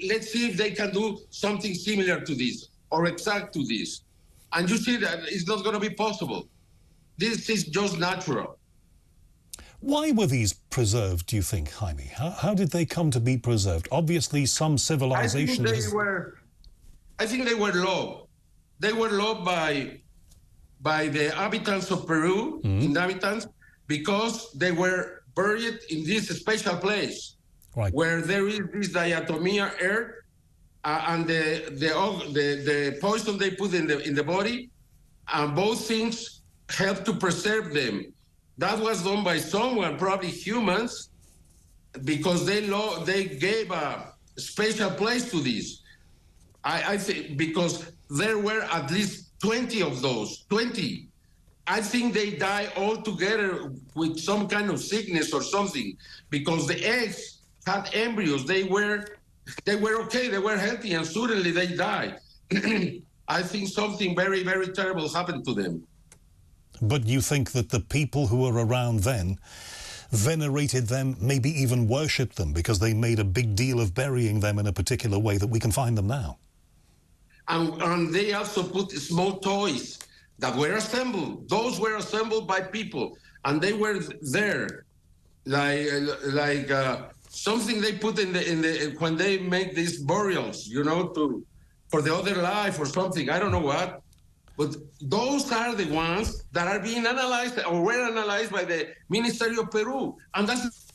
Let's see if they can do something similar to this or exact to this. And you see that it's not going to be possible. This is just natural. Why were these preserved, do you think, Jaime? How did they come to be preserved? Obviously, some civilization I think they were loved. They were loved by the inhabitants of Peru, inhabitants, because they were buried in this special place, right, where there is this diatomea earth, and the poison they put in the body, and both things help to preserve them. That was done by someone, probably humans, because they gave a special place to this. I think because there were at least 20 of those, 20. I think they died all together with some kind of sickness or something, because the eggs had embryos. They were okay, they were healthy, and suddenly they died. I think something very, very terrible happened to them. But you think that the people who were around then venerated them, maybe even worshipped them, because they made a big deal of burying them in a particular way that we can find them now? And they also put small toys that were assembled. Those were assembled by people, and they were there, like something they put in the when they make these burials, you know, for the other life or something. I don't know what. But those are the ones that are being analyzed or were analyzed by the Ministry of Peru. And that's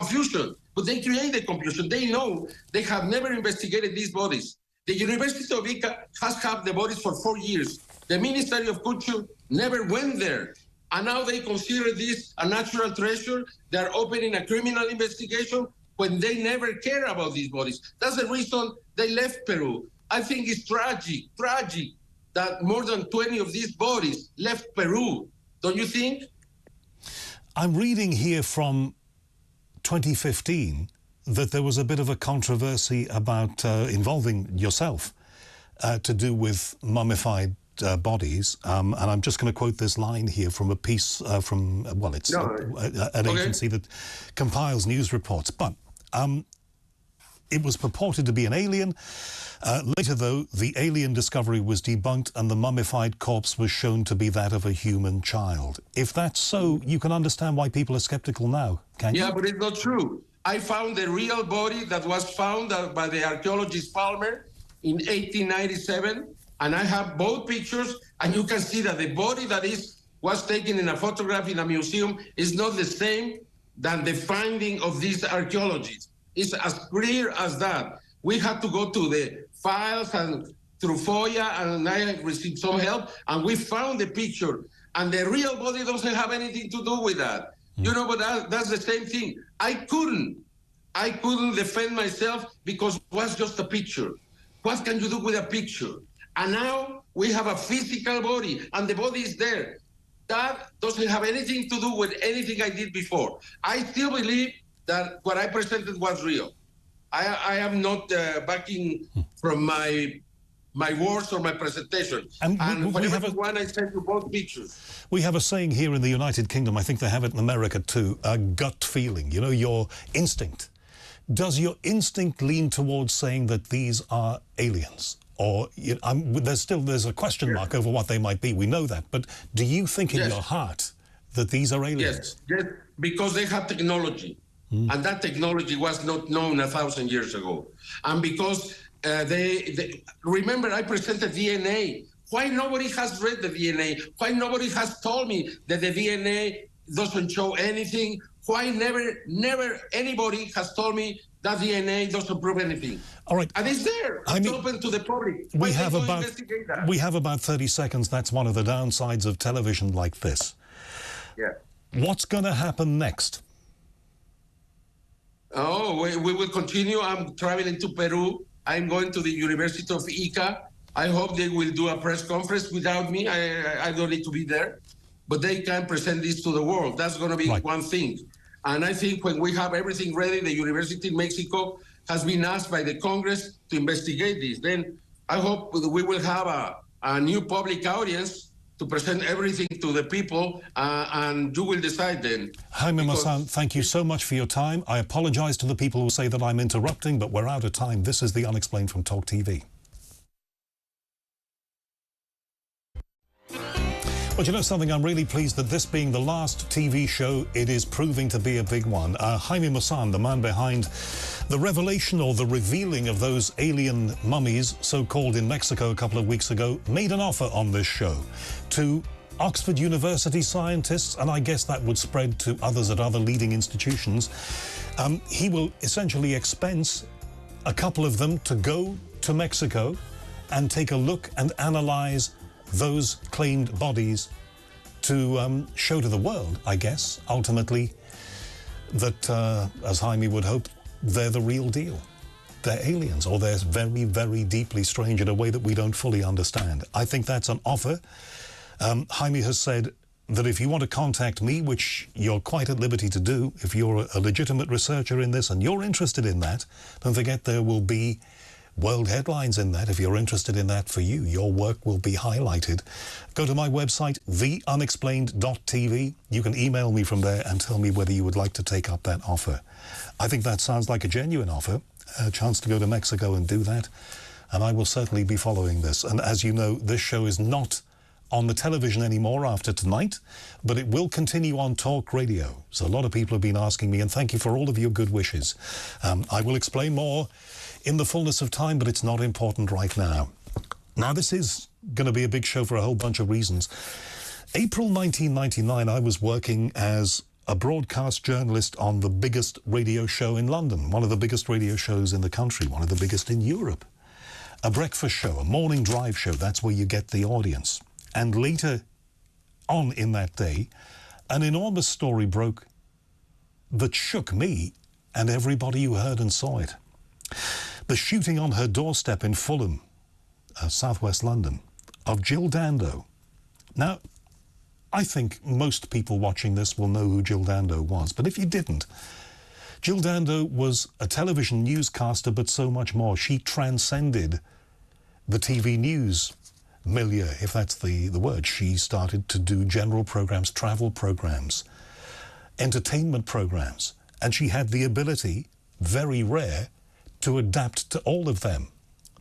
confusion. But they create the confusion. They know they have never investigated these bodies. The University of Ica has had the bodies for 4 years. The Ministry of Culture never went there. And now they consider this a natural treasure. They are opening a criminal investigation when they never care about these bodies. That's the reason they left Peru. I think it's tragic that more than 20 of these bodies left Peru. Don't you think? I'm reading here from 2015 that there was a bit of a controversy about involving yourself to do with mummified bodies. And I'm just going to quote this line here from a piece from, well, it's an agency that compiles news reports. But it was purported to be an alien. Later, though, the alien discovery was debunked and the mummified corpse was shown to be that of a human child. If that's so, you can understand why people are skeptical now, can you? Yeah, but it's not true. I found the real body that was found by the archaeologist Palmer in 1897, and I have both pictures, and you can see that the body that was taken in a photograph in a museum is not the same than the finding of these archaeologists. It's as clear as that. We had to go to the files and through FOIA, and I received some help, and we found the picture. And the real body doesn't have anything to do with that. You know, but that's the same thing. I couldn't defend myself because it was just a picture. What can you do with a picture? And now we have a physical body, and the body is there. That doesn't have anything to do with anything I did before. I still believe that what I presented was real. I am not backing from my words or my presentation. And whatever one, I sent you both pictures. We have a saying here in the United Kingdom, I think they have it in America too, a gut feeling, you know, your instinct. Does your instinct lean towards saying that these are aliens? Or there's a question mark over what they might be, we know that, but do you think in your heart that these are aliens? Yes, because they have technology. And that technology was not known 1,000 years ago. And because they remember, I presented DNA. Why nobody has read the DNA? Why nobody has told me that the DNA doesn't show anything? Why never anybody has told me that DNA doesn't prove anything? All right. And it's there. It's open to the public. We have about 30 seconds. That's one of the downsides of television like this. Yeah. What's going to happen next? Oh, we will continue. I'm traveling to Peru. I'm going to the University of Ica. I hope they will do a press conference without me. I don't need to be there. But they can present this to the world. That's going to be one thing. And I think when we have everything ready, the University in Mexico has been asked by the Congress to investigate this. Then I hope we will have a new public audience to present everything to the people, and you will decide then. Jaime Maussan, thank you so much for your time. I apologize to the people who say that I'm interrupting, but we're out of time. This is The Unexplained from TalkTV. But you know something, I'm really pleased that this being the last TV show, it is proving to be a big one. Jaime Maussan, the man behind the revelation or the revealing of those alien mummies, so-called in Mexico a couple of weeks ago, made an offer on this show to Oxford University scientists, and I guess that would spread to others at other leading institutions. He will essentially expense a couple of them to go to Mexico and take a look and analyze those claimed bodies to show to the world, I guess, ultimately, that, as Jaime would hope, they're the real deal. They're aliens, or they're very, very deeply strange in a way that we don't fully understand. I think that's an offer. Jaime has said that if you want to contact me, which you're quite at liberty to do, if you're a legitimate researcher in this and you're interested in that, don't forget there will be world headlines in that. If you're interested in that for you, your work will be highlighted. Go to my website, theunexplained.tv. You can email me from there and tell me whether you would like to take up that offer. I think that sounds like a genuine offer, a chance to go to Mexico and do that, and I will certainly be following this. And as you know, this show is not on the television anymore after tonight, but it will continue on Talk Radio. So a lot of people have been asking me, and thank you for all of your good wishes. I will explain more in the fullness of time, but it's not important right now. Now, this is going to be a big show for a whole bunch of reasons. April 1999, I was working as a broadcast journalist on the biggest radio show in London, one of the biggest radio shows in the country, one of the biggest in Europe. A breakfast show, a morning drive show, that's where you get the audience. And later on in that day, an enormous story broke that shook me and everybody who heard and saw it. The shooting on her doorstep in Fulham, southwest London, of Jill Dando. Now, I think most people watching this will know who Jill Dando was, but if you didn't, Jill Dando was a television newscaster, but so much more. She transcended the TV news milieu, if that's the word. She started to do general programs, travel programs, entertainment programs, and she had the ability, very rare, to adapt to all of them.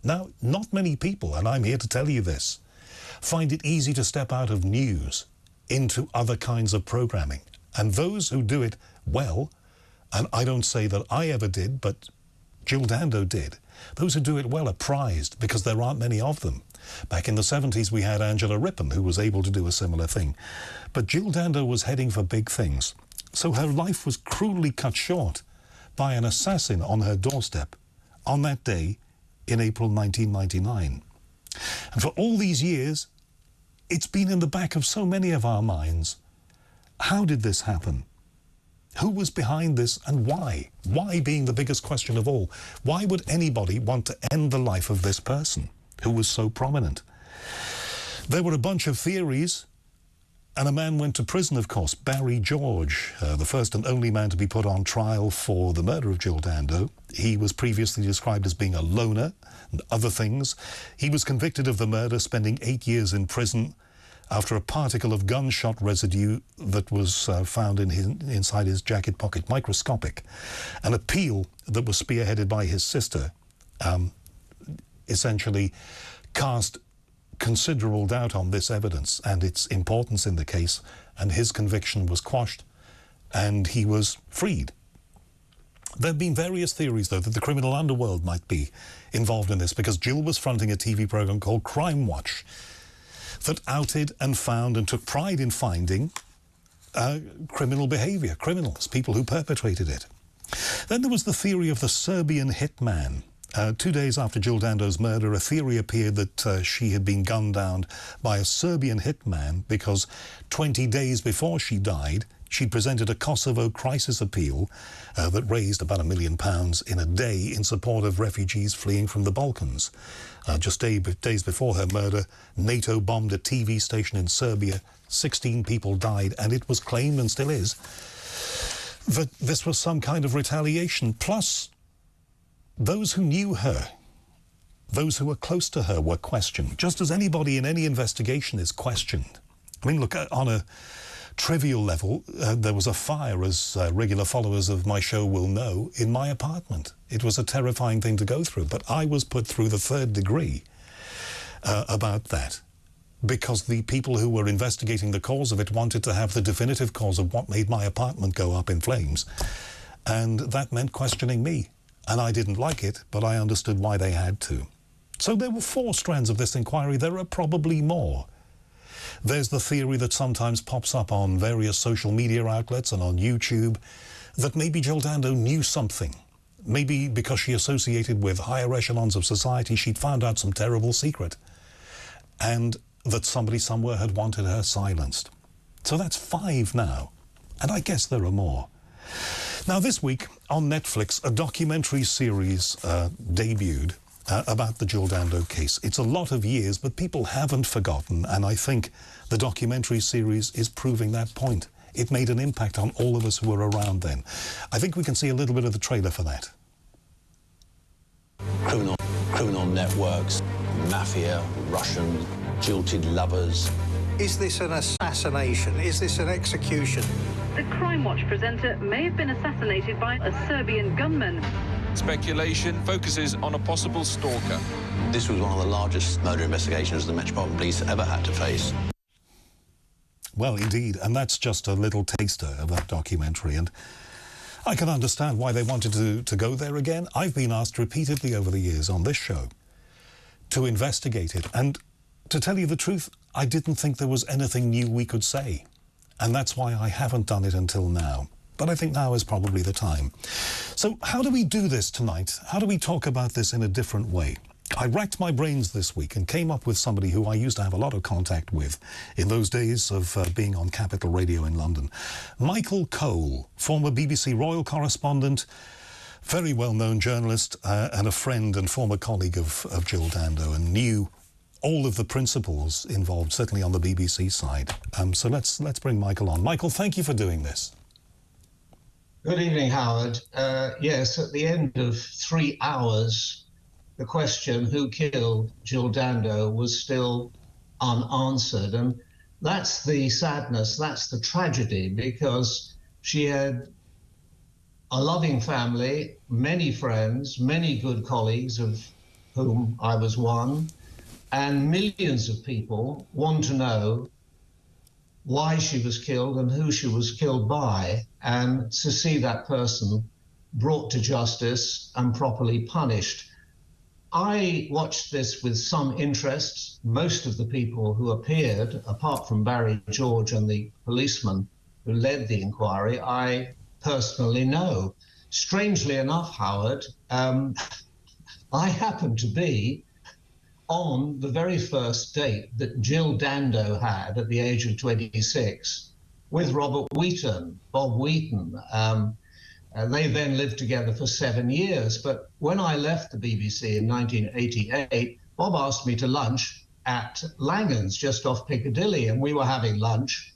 Now, not many people, and I'm here to tell you this, find it easy to step out of news into other kinds of programming. And those who do it well, and I don't say that I ever did, but Jill Dando did, those who do it well are prized because there aren't many of them. Back in the 70s, we had Angela Rippon, who was able to do a similar thing. But Jill Dando was heading for big things. So her life was cruelly cut short by an assassin on her doorstep on that day in April 1999. And for all these years, it's been in the back of so many of our minds. How did this happen? Who was behind this and why? Why being the biggest question of all? Why would anybody want to end the life of this person who was so prominent? There were a bunch of theories, and a man went to prison, of course, Barry George, the first and only man to be put on trial for the murder of Jill Dando. He was previously described as being a loner and other things. He was convicted of the murder, spending 8 years in prison after a particle of gunshot residue that was found inside his jacket pocket, microscopic. An appeal that was spearheaded by his sister essentially cast considerable doubt on this evidence and its importance in the case, and his conviction was quashed and he was freed. There have been various theories, though, that the criminal underworld might be involved in this, because Jill was fronting a TV program called Crime Watch that outed and found and took pride in finding criminal behavior, criminals, people who perpetrated it. Then there was the theory of the Serbian hitman. 2 days after Jill Dando's murder, a theory appeared that she had been gunned down by a Serbian hitman because 20 days before she died, she presented a Kosovo crisis appeal that raised about £1 million in a day in support of refugees fleeing from the Balkans. Just days before her murder, NATO bombed a TV station in Serbia. 16 people died, and it was claimed, and still is, that this was some kind of retaliation. Plus, those who knew her, those who were close to her, were questioned, just as anybody in any investigation is questioned. I mean, look, on a trivial level, there was a fire, as regular followers of my show will know, in my apartment. It was a terrifying thing to go through, but I was put through the 3rd degree about that, because the people who were investigating the cause of it wanted to have the definitive cause of what made my apartment go up in flames, and that meant questioning me. And I didn't like it, but I understood why they had to. So there were 4 strands of this inquiry. There are probably more. There's the theory that sometimes pops up on various social media outlets and on YouTube that maybe Jill Dando knew something. Maybe because she associated with higher echelons of society, she'd found out some terrible secret, and that somebody somewhere had wanted her silenced. So that's 5 now, and I guess there are more. Now, this week on Netflix, a documentary series debuted about the Jill Dando case. It's a lot of years, but people haven't forgotten, and I think the documentary series is proving that point. It made an impact on all of us who were around then. I think we can see a little bit of the trailer for that. Criminal networks, mafia, Russian, jilted lovers. Is this an assassination? Is this an execution? The Crime Watch presenter may have been assassinated by a Serbian gunman. Speculation focuses on a possible stalker. This was one of the largest murder investigations the Metropolitan Police ever had to face. Well, indeed, and that's just a little taster of that documentary, and I can understand why they wanted to go there again. I've been asked repeatedly over the years on this show to investigate it, and to tell you the truth, I didn't think there was anything new we could say, and that's why I haven't done it until now. But I think now is probably the time. So how do we do this tonight? How do we talk about this in a different way? I racked my brains this week and came up with somebody who I used to have a lot of contact with in those days of being on Capital Radio in London. Michael Cole, former BBC Royal correspondent, very well-known journalist, and a friend and former colleague of Jill Dando, and knew all of the principles involved, certainly on the BBC side. So let's bring Michael on. Michael, thank you for doing this. Good evening, Howard. Yes, at the end of 3 hours, the question, who killed Jill Dando, was still unanswered. And that's the sadness, that's the tragedy, because she had a loving family, many friends, many good colleagues, of whom I was one, and millions of people want to know why she was killed and who she was killed by, and to see that person brought to justice and properly punished. I watched this with some interest. Most of the people who appeared, apart from Barry George and the policeman who led the inquiry, I personally know. Strangely enough, Howard, I happened to be on the very first date that Jill Dando had at the age of 26 with Robert Wheaton, Bob Wheaton. They then lived together for 7 years. But when I left the BBC in 1988, Bob asked me to lunch at Langan's just off Piccadilly, and we were having lunch.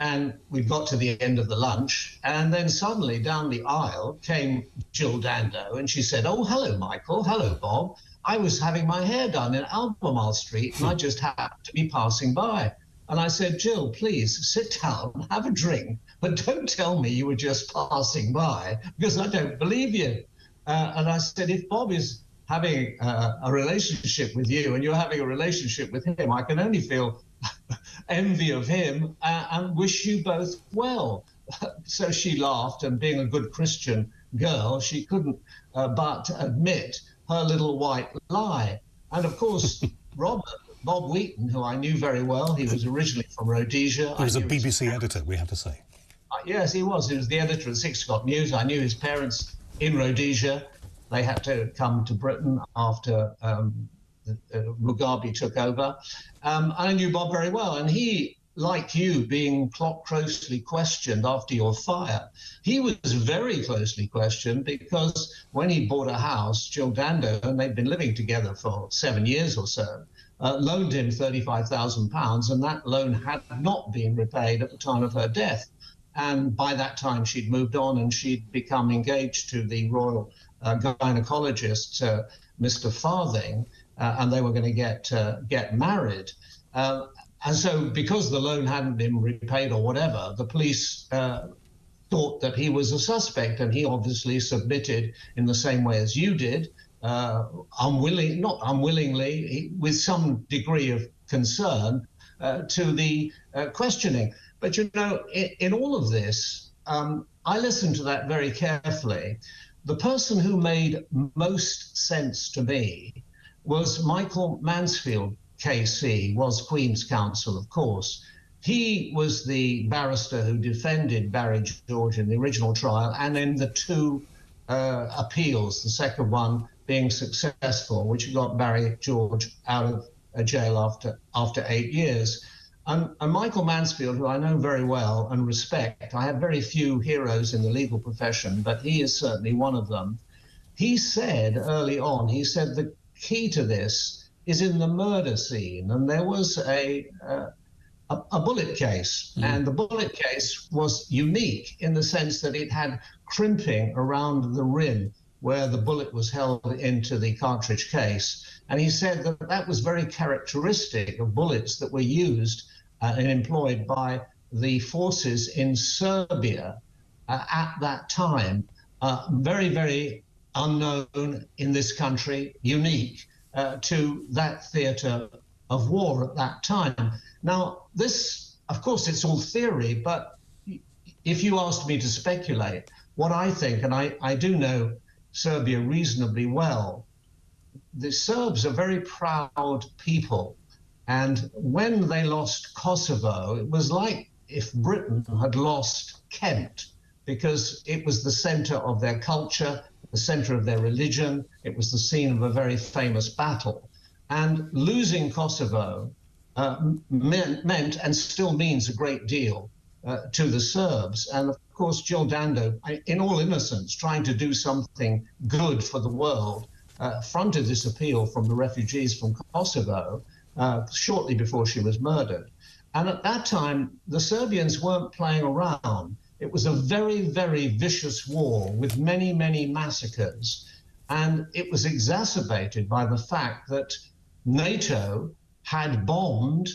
And we got to the end of the lunch, and then suddenly down the aisle came Jill Dando, and she said, "Oh, hello, Michael. Hello, Bob. I was having my hair done in Albemarle Street, and I just happened to be passing by." And I said, "Jill, please sit down, have a drink, but don't tell me you were just passing by, because I don't believe you." And I said, "If Bob is having a relationship with you and you're having a relationship with him, I can only feel envy of him and wish you both well." So she laughed, and being a good Christian girl, she couldn't but admit her little white lie. And of course, Bob Wheaton, who I knew very well, he was originally from Rhodesia. He was a BBC editor, we have to say. Yes, he was. He was the editor of 6 O'Clock News. I knew his parents in Rhodesia. They had to come to Britain after Mugabe took over. I knew Bob very well, and he, like you, being closely questioned after your fire, he was very closely questioned, because when he bought a house, Jill Dando, and they'd been living together for 7 years or so, loaned him £35,000, and that loan had not been repaid at the time of her death. And by that time, she'd moved on, and she'd become engaged to the royal gynecologist, Mr. Farthing, and they were going to get married. And so because the loan hadn't been repaid or whatever, the police thought that he was a suspect, and he obviously submitted in the same way as you did, not unwillingly, with some degree of concern to the questioning. But, you know, in all of this, I listened to that very carefully. The person who made most sense to me was Michael Mansfield, KC, was Queen's Counsel, of course. He was the barrister who defended Barry George in the original trial and in the two appeals, the second one being successful, which got Barry George out of jail after 8 years. And Michael Mansfield, who I know very well and respect, I have very few heroes in the legal profession, but he is certainly one of them. He said early on, he said the key to this is in the murder scene. And there was a bullet case, and the bullet case was unique in the sense that it had crimping around the rim where the bullet was held into the cartridge case. And he said that that was very characteristic of bullets that were used and employed by the forces in Serbia at that time. Very, very unknown in this country, unique to that theatre of war at that time. Now, this, of course, it's all theory, but if you asked me to speculate, what I think, and I do know Serbia reasonably well, the Serbs are very proud people. And when they lost Kosovo, it was like if Britain had lost Kent, because it was the center of their culture, the center of their religion. It was the scene of a very famous battle. And losing Kosovo meant and still means a great deal to the Serbs. And of course, Jill Dando, in all innocence, trying to do something good for the world, fronted this appeal from the refugees from Kosovo shortly before she was murdered. And at that time, the Serbians weren't playing around. It was a very, very vicious war with many, many massacres. And it was exacerbated by the fact that NATO had bombed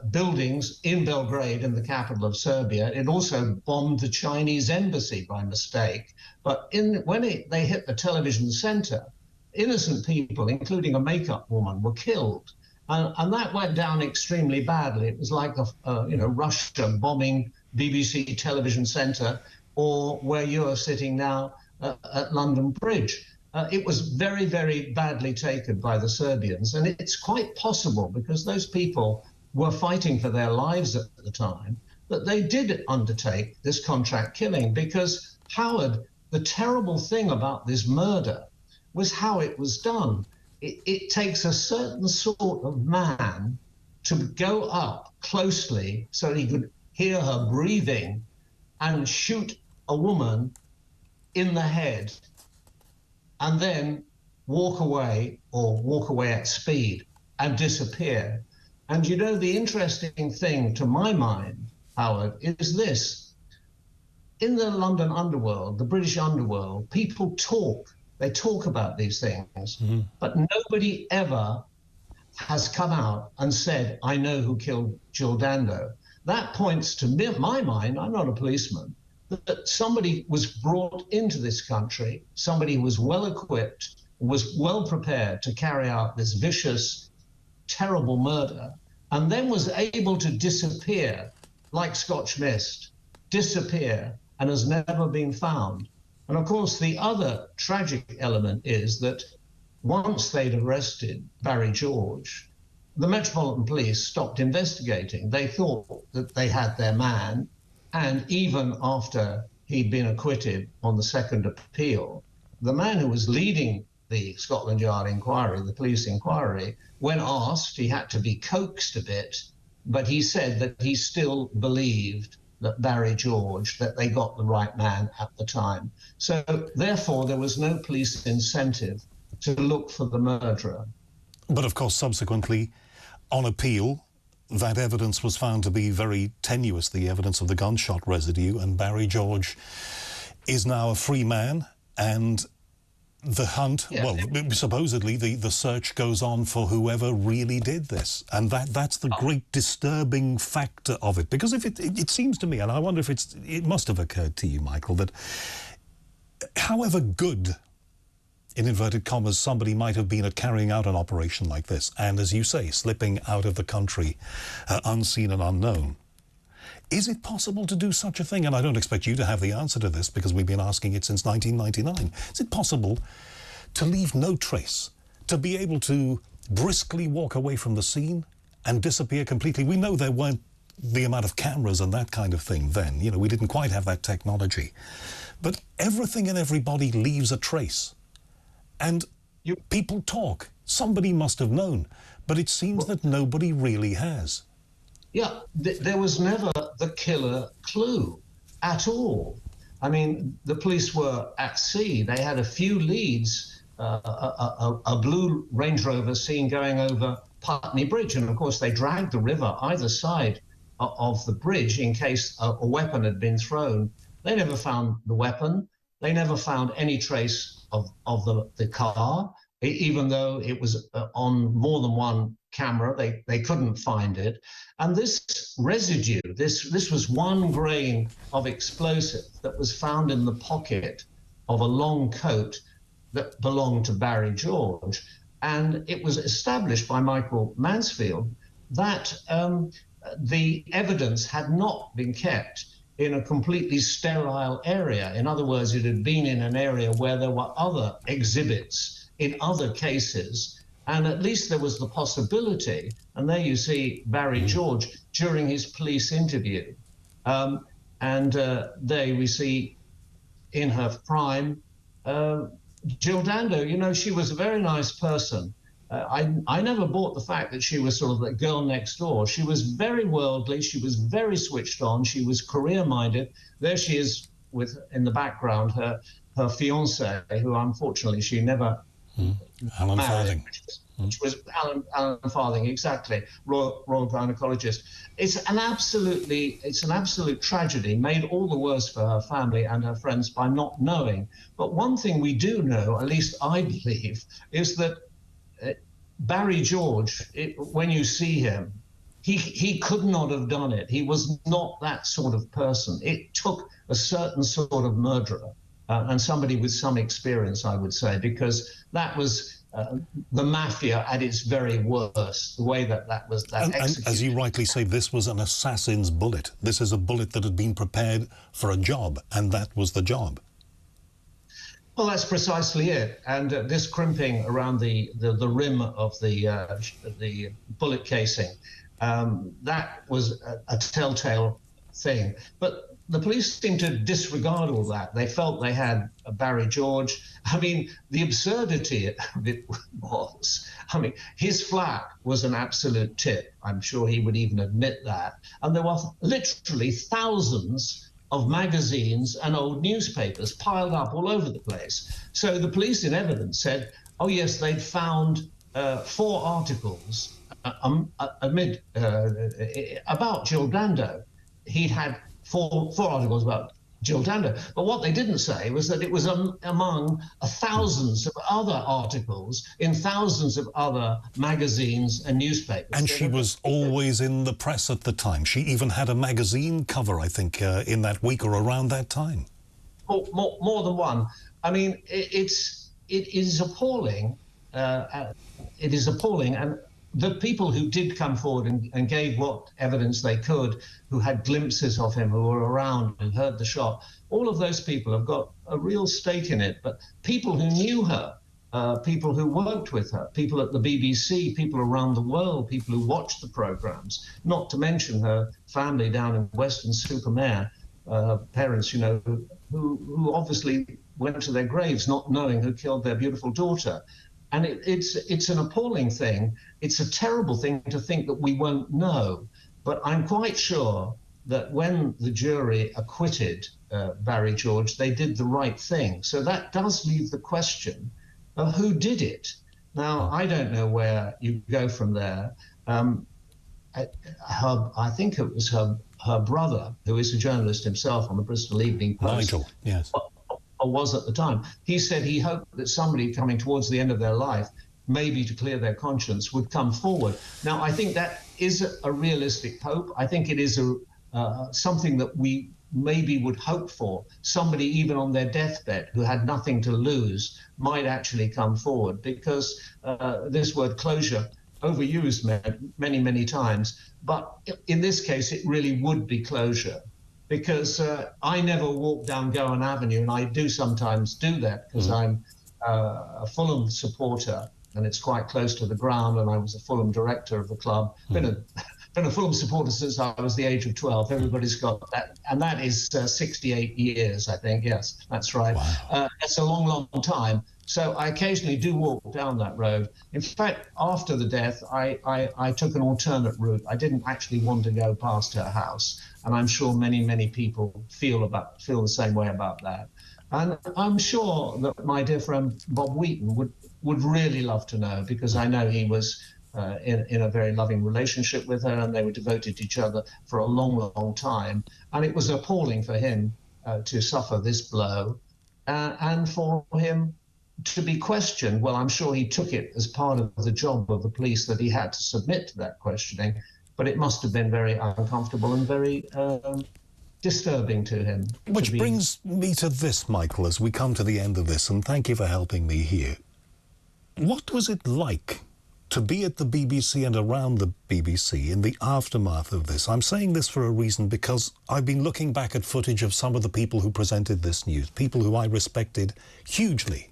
buildings in Belgrade, in the capital of Serbia. It also bombed the Chinese embassy by mistake. But when they hit the television center, innocent people, including a makeup woman, were killed. And that went down extremely badly. It was like Russia bombing BBC television center, or where you're sitting now at London Bridge. It was very, very badly taken by the Serbians. And it's quite possible, because those people were fighting for their lives at the time, that they did undertake this contract killing. Because, Howard, the terrible thing about this murder was how it was done. It takes a certain sort of man to go up closely so he could hear her breathing and shoot a woman in the head and then walk away, or walk away at speed and disappear. And you know, the interesting thing to my mind, Howard, is this. In the London underworld, the British underworld, people talk. They talk about these things, but nobody ever has come out and said, I know who killed Jill Dando. That points to my mind, I'm not a policeman, that somebody was brought into this country, somebody who was well equipped, was well prepared to carry out this vicious, terrible murder, and then was able to disappear like Scotch mist, disappear, and has never been found. And of course, the other tragic element is that once they'd arrested Barry George, the Metropolitan Police stopped investigating. They thought that they had their man, and even after he'd been acquitted on the second appeal, the man who was leading the Scotland Yard inquiry, the police inquiry, when asked, he had to be coaxed a bit, but he said that he still believed that Barry George, that they got the right man at the time. So therefore, there was no police incentive to look for the murderer. But of course, subsequently, on appeal, that evidence was found to be very tenuous, the evidence of the gunshot residue, and Barry George is now a free man, and The hunt, Yeah. well, supposedly the search goes on for whoever really did this. And that's the great disturbing factor of it. Because if it seems to me, and I wonder if it must have occurred to you, Michael, that however good, in inverted commas, somebody might have been at carrying out an operation like this, and as you say, slipping out of the country unseen and unknown, is it possible to do such a thing? And I don't expect you to have the answer to this because we've been asking it since 1999. Is it possible to leave no trace, to be able to briskly walk away from the scene and disappear completely? We know there weren't the amount of cameras and that kind of thing then. You know, we didn't quite have that technology. But everything and everybody leaves a trace. And people talk. Somebody must have known. But it seems that nobody really has. Yeah, there was never the killer clue at all. I mean, the police were at sea. They had a few leads, a blue Range Rover seen going over Putney Bridge. And of course, they dragged the river either side of the bridge in case a weapon had been thrown. They never found the weapon. They never found any trace of the car, even though it was on more than one camera. They couldn't find it. And this residue, this was 1 grain of explosive that was found in the pocket of a long coat that belonged to Barry George. And it was established by Michael Mansfield that the evidence had not been kept in a completely sterile area. In other words, it had been in an area where there were other exhibits in other cases, and at least there was the possibility, and there you see Barry George during his police interview, and there we see in her prime Jill Dando. You know, she was a very nice person. I never bought the fact that she was sort of the girl next door. She was very worldly. She was very switched on. She was career-minded. There she is with, in the background, her fiancé, who unfortunately she never Alan married, Farthing. Which was Alan Farthing, exactly, royal gynecologist. It's an absolute tragedy, made all the worse for her family and her friends by not knowing. But one thing we do know, at least I believe, is that Barry George, when you see him, he could not have done it. He was not that sort of person. It took a certain sort of murderer and somebody with some experience, I would say, because that was the mafia at its very worst, the way that was executed. And as you rightly say, this was an assassin's bullet. This is a bullet that had been prepared for a job, and that was the job. Well, that's precisely it. And this crimping around the rim of the bullet casing, that was a telltale thing. But the police seemed to disregard all that. They felt they had Barry George. I mean, the absurdity of it was, I mean, his flat was an absolute tip. I'm sure he would even admit that. And there were literally thousands of magazines and old newspapers piled up all over the place. So the police in evidence said, oh yes, they'd found 4 articles about Jill Dando. He'd had four articles about Jill Dando. But what they didn't say was that it was among thousands of other articles in thousands of other magazines and newspapers. And she was always in the press at the time. She even had a magazine cover, I think, in that week or around that time. More than one. I mean, it is appalling. It is appalling. And the people who did come forward and gave what evidence they could, who had glimpses of him, who were around and heard the shot, all of those people have got a real stake in it. But people who knew her, people who worked with her, people at the BBC, people around the world, people who watched the programmes, not to mention her family down in Weston-super-Mare, parents, you know, who obviously went to their graves not knowing who killed their beautiful daughter. And it's an appalling thing. It's a terrible thing to think that we won't know. But I'm quite sure that when the jury acquitted Barry George, they did the right thing. So that does leave the question of who did it. Now, I don't know where you go from there. I think it was her brother, who is a journalist himself on the Bristol Evening Post. Nigel, yes. or was at the time. He said he hoped that somebody coming towards the end of their life, maybe to clear their conscience, would come forward. Now, I think that is a realistic hope. I think it is something that we maybe would hope for. Somebody even on their deathbed who had nothing to lose might actually come forward, because this word closure, overused many, many times. But in this case, it really would be closure, because I never walk down Gowan Avenue, and I do sometimes do that because I'm a Fulham supporter, and it's quite close to the ground, and I was a Fulham director of the club. Been a Fulham supporter since I was the age of 12. Everybody's got that, and that is 68 years, I think. Yes, that's right. Wow. That's a long, long time. So I occasionally do walk down that road. In fact, after the death, I took an alternate route. I didn't actually want to go past her house, and I'm sure many, many people feel the same way about that. And I'm sure that my dear friend Bob Wheaton would really love to know, because I know he was in a very loving relationship with her, and they were devoted to each other for a long, long time. And it was appalling for him to suffer this blow, and for him to be questioned. Well, I'm sure he took it as part of the job of the police, that he had to submit to that questioning, but it must have been very uncomfortable and very disturbing to him. Which brings me to this, Michael, as we come to the end of this, and thank you for helping me here. What was it like to be at the BBC and around the BBC in the aftermath of this? I'm saying this for a reason, because I've been looking back at footage of some of the people who presented this news, people who I respected hugely.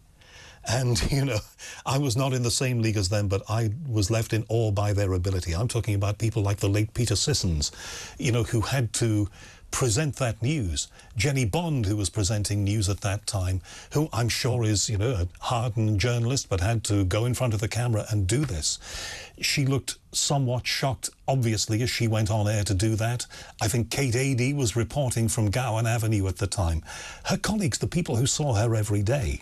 And, you know, I was not in the same league as them, but I was left in awe by their ability. I'm talking about people like the late Peter Sissons, you know, who had to present that news. Jenny Bond, who was presenting news at that time, who I'm sure is, you know, a hardened journalist, but had to go in front of the camera and do this. She looked somewhat shocked, obviously, as she went on air to do that. I think Kate Adie was reporting from Gowan Avenue at the time. Her colleagues, the people who saw her every day.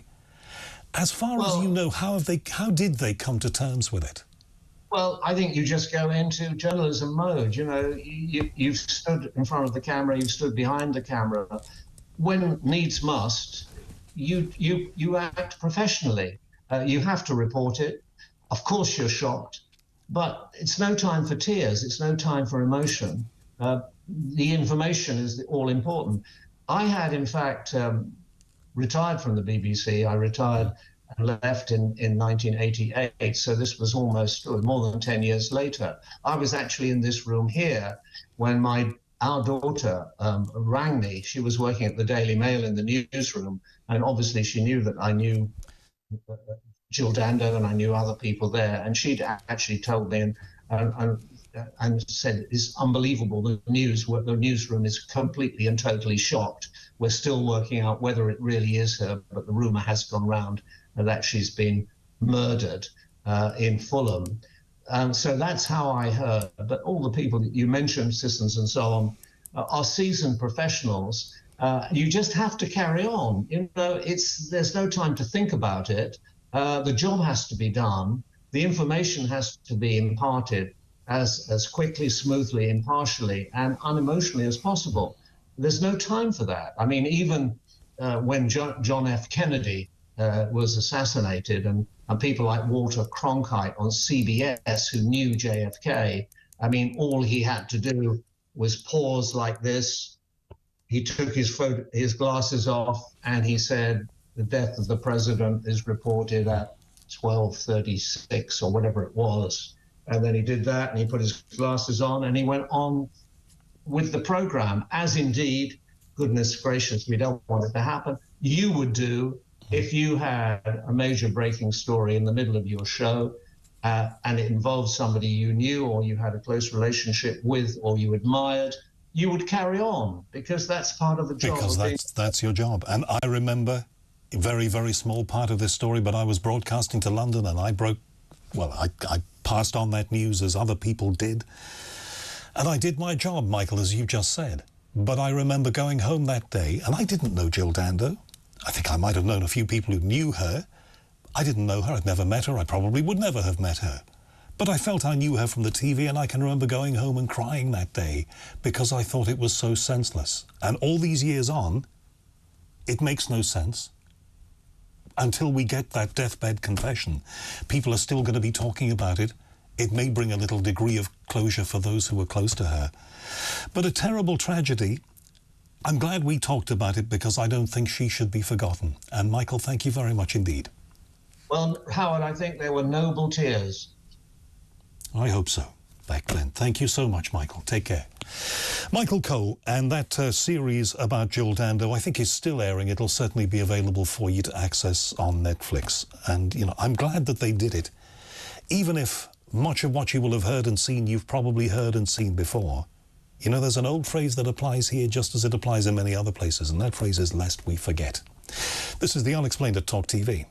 As far as you know, how did they come to terms with it? Well, I think you just go into journalism mode. You know, you've stood in front of the camera, you've stood behind the camera. When needs must, you act professionally. You have to report it. Of course, you're shocked, but it's no time for tears. It's no time for emotion. The information is all important. I had, in fact, retired from the BBC. I retired and left in 1988, so this was almost more than 10 years later. I was actually in this room here when our daughter rang me. She was working at the Daily Mail in the newsroom, and obviously she knew that I knew Jill Dando and I knew other people there, and she'd actually told me and said, it's unbelievable, the newsroom is completely and totally shocked. We're still working out whether it really is her, but the rumour has gone round that she's been murdered in Fulham. So that's how I heard. But all the people that you mentioned, Sissons and so on, are seasoned professionals. You just have to carry on. You know, there's no time to think about it. The job has to be done. The information has to be imparted as quickly, smoothly, impartially, and unemotionally as possible. There's no time for that. I mean, even when John F. Kennedy was assassinated, and people like Walter Cronkite on CBS, who knew JFK, I mean, all he had to do was pause like this. He took his glasses off, and he said, the death of the president is reported at 12:36 or whatever it was. And then he did that, and he put his glasses on, and he went on with the program, as indeed, goodness gracious, we don't want it to happen, you would do if you had a major breaking story in the middle of your show, and it involved somebody you knew or you had a close relationship with or you admired. You would carry on, because that's part of the job. Because that's your job. And I remember a very, very small part of this story, but I was broadcasting to London, and I passed on that news as other people did. And I did my job, Michael, as you just said. But I remember going home that day, and I didn't know Jill Dando. I think I might have known a few people who knew her. I didn't know her. I'd never met her. I probably would never have met her. But I felt I knew her from the TV, and I can remember going home and crying that day because I thought it was so senseless. And all these years on, it makes no sense. until we get that deathbed confession, people are still going to be talking about it. It may bring a little degree of closure for those who were close to her. But a terrible tragedy. I'm glad we talked about it because I don't think she should be forgotten. And Michael, thank you very much indeed. Well, Howard, I think they were noble tears. I hope so, back then. Thank you so much, Michael. Take care. Michael Cole, and that series about Jill Dando, I think is still airing. It'll certainly be available for you to access on Netflix. And, you know, I'm glad that they did it. Even if much of what you will have heard and seen, you've probably heard and seen before. You know, there's an old phrase that applies here just as it applies in many other places, and that phrase is lest we forget. This is The Unexplained at TalkTV.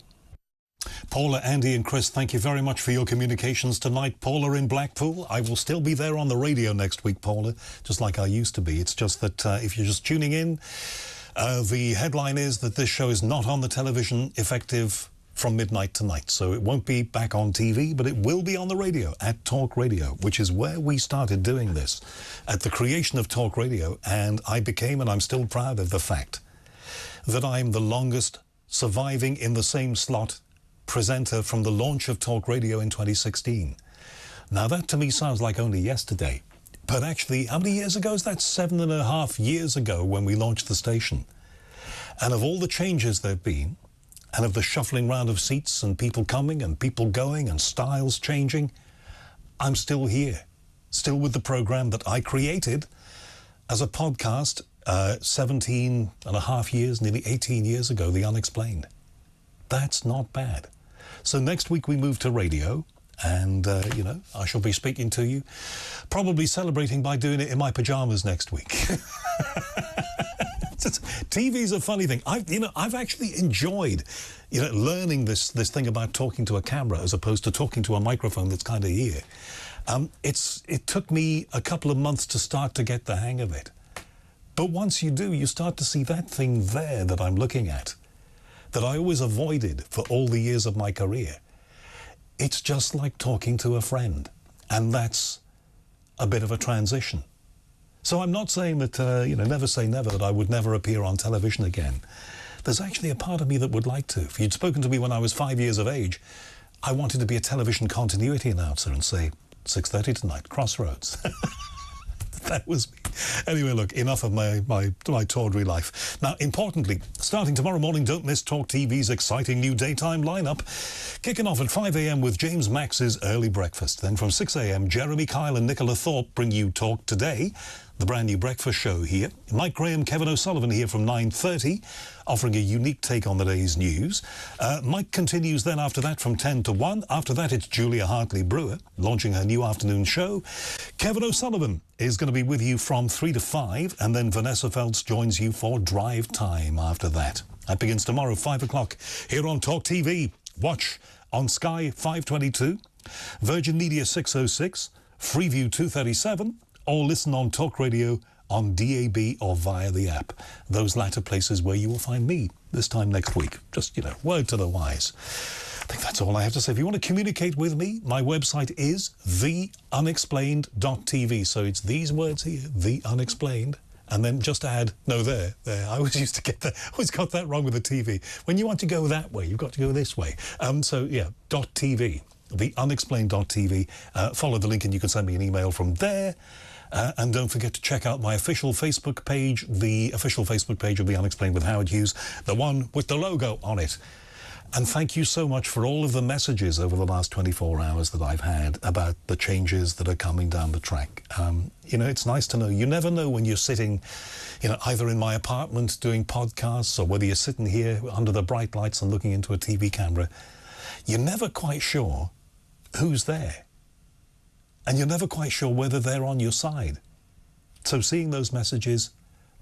Paula, Andy and Chris, thank you very much for your communications tonight. Paula in Blackpool. I will still be there on the radio next week, Paula, just like I used to be. It's just that if you're just tuning in, the headline is that this show is not on the television effective from midnight tonight. So it won't be back on TV, but it will be on the radio at Talk Radio, which is where we started doing this, at the creation of Talk Radio. And I became, and I'm still proud of the fact, that I'm the longest surviving in the same slot presenter from the launch of Talk Radio in 2016. Now that to me sounds like only yesterday, but actually how many years ago is that? 7.5 years ago when we launched the station. And of all the changes there've been, and of the shuffling round of seats and people coming and people going and styles changing, I'm still here, still with the program that I created as a podcast 17.5 years, nearly 18 years ago, The Unexplained. That's not bad. So next week we move to radio, and, you know, I shall be speaking to you, probably celebrating by doing it in my pajamas next week. TV's a funny thing. I've actually enjoyed, learning this thing about talking to a camera as opposed to talking to a microphone that's kind of here. It took me a couple of months to start to get the hang of it. But once you do, you start to see that thing there that I'm looking at, that I always avoided for all the years of my career. It's just like talking to a friend, and that's a bit of a transition. So I'm not saying that, never say never, that I would never appear on television again. There's actually a part of me that would like to. If you'd spoken to me when I was 5 years of age, I wanted to be a television continuity announcer and say, 6:30 tonight, Crossroads. That was me. Anyway, look, enough of my tawdry life. Now, importantly, starting tomorrow morning, don't miss Talk TV's exciting new daytime lineup. Kicking off at 5 a.m. with James Max's Early Breakfast. Then from 6 a.m, Jeremy Kyle and Nicola Thorpe bring you Talk Today, the brand new breakfast show here. Mike Graham, Kevin O'Sullivan here from 9:30, offering a unique take on the day's news. Mike continues then after that from 10 to 1. After that, it's Julia Hartley-Brewer launching her new afternoon show. Kevin O'Sullivan is going to be with you from 3 to 5, and then Vanessa Feltz joins you for Drive Time after that. That begins tomorrow, 5 o'clock, here on Talk TV. Watch on Sky 522, Virgin Media 606, Freeview 237, or listen on Talk Radio on DAB or via the app. Those latter places where you will find me this time next week. Just, word to the wise. I think that's all I have to say. If you want to communicate with me, my website is theunexplained.tv. So it's these words here, The Unexplained. And then just add, no, there. I always used to get that, always got that wrong with the TV. When you want to go that way, you've got to go this way. .tv, theunexplained.tv. Follow the link and you can send me an email from there. And don't forget to check out my official Facebook page, the official Facebook page of The Unexplained with Howard Hughes, the one with the logo on it. And thank you so much for all of the messages over the last 24 hours that I've had about the changes that are coming down the track. It's nice to know. You never know when you're sitting, either in my apartment doing podcasts or whether you're sitting here under the bright lights and looking into a TV camera. You're never quite sure who's there. And you're never quite sure whether they're on your side. So seeing those messages,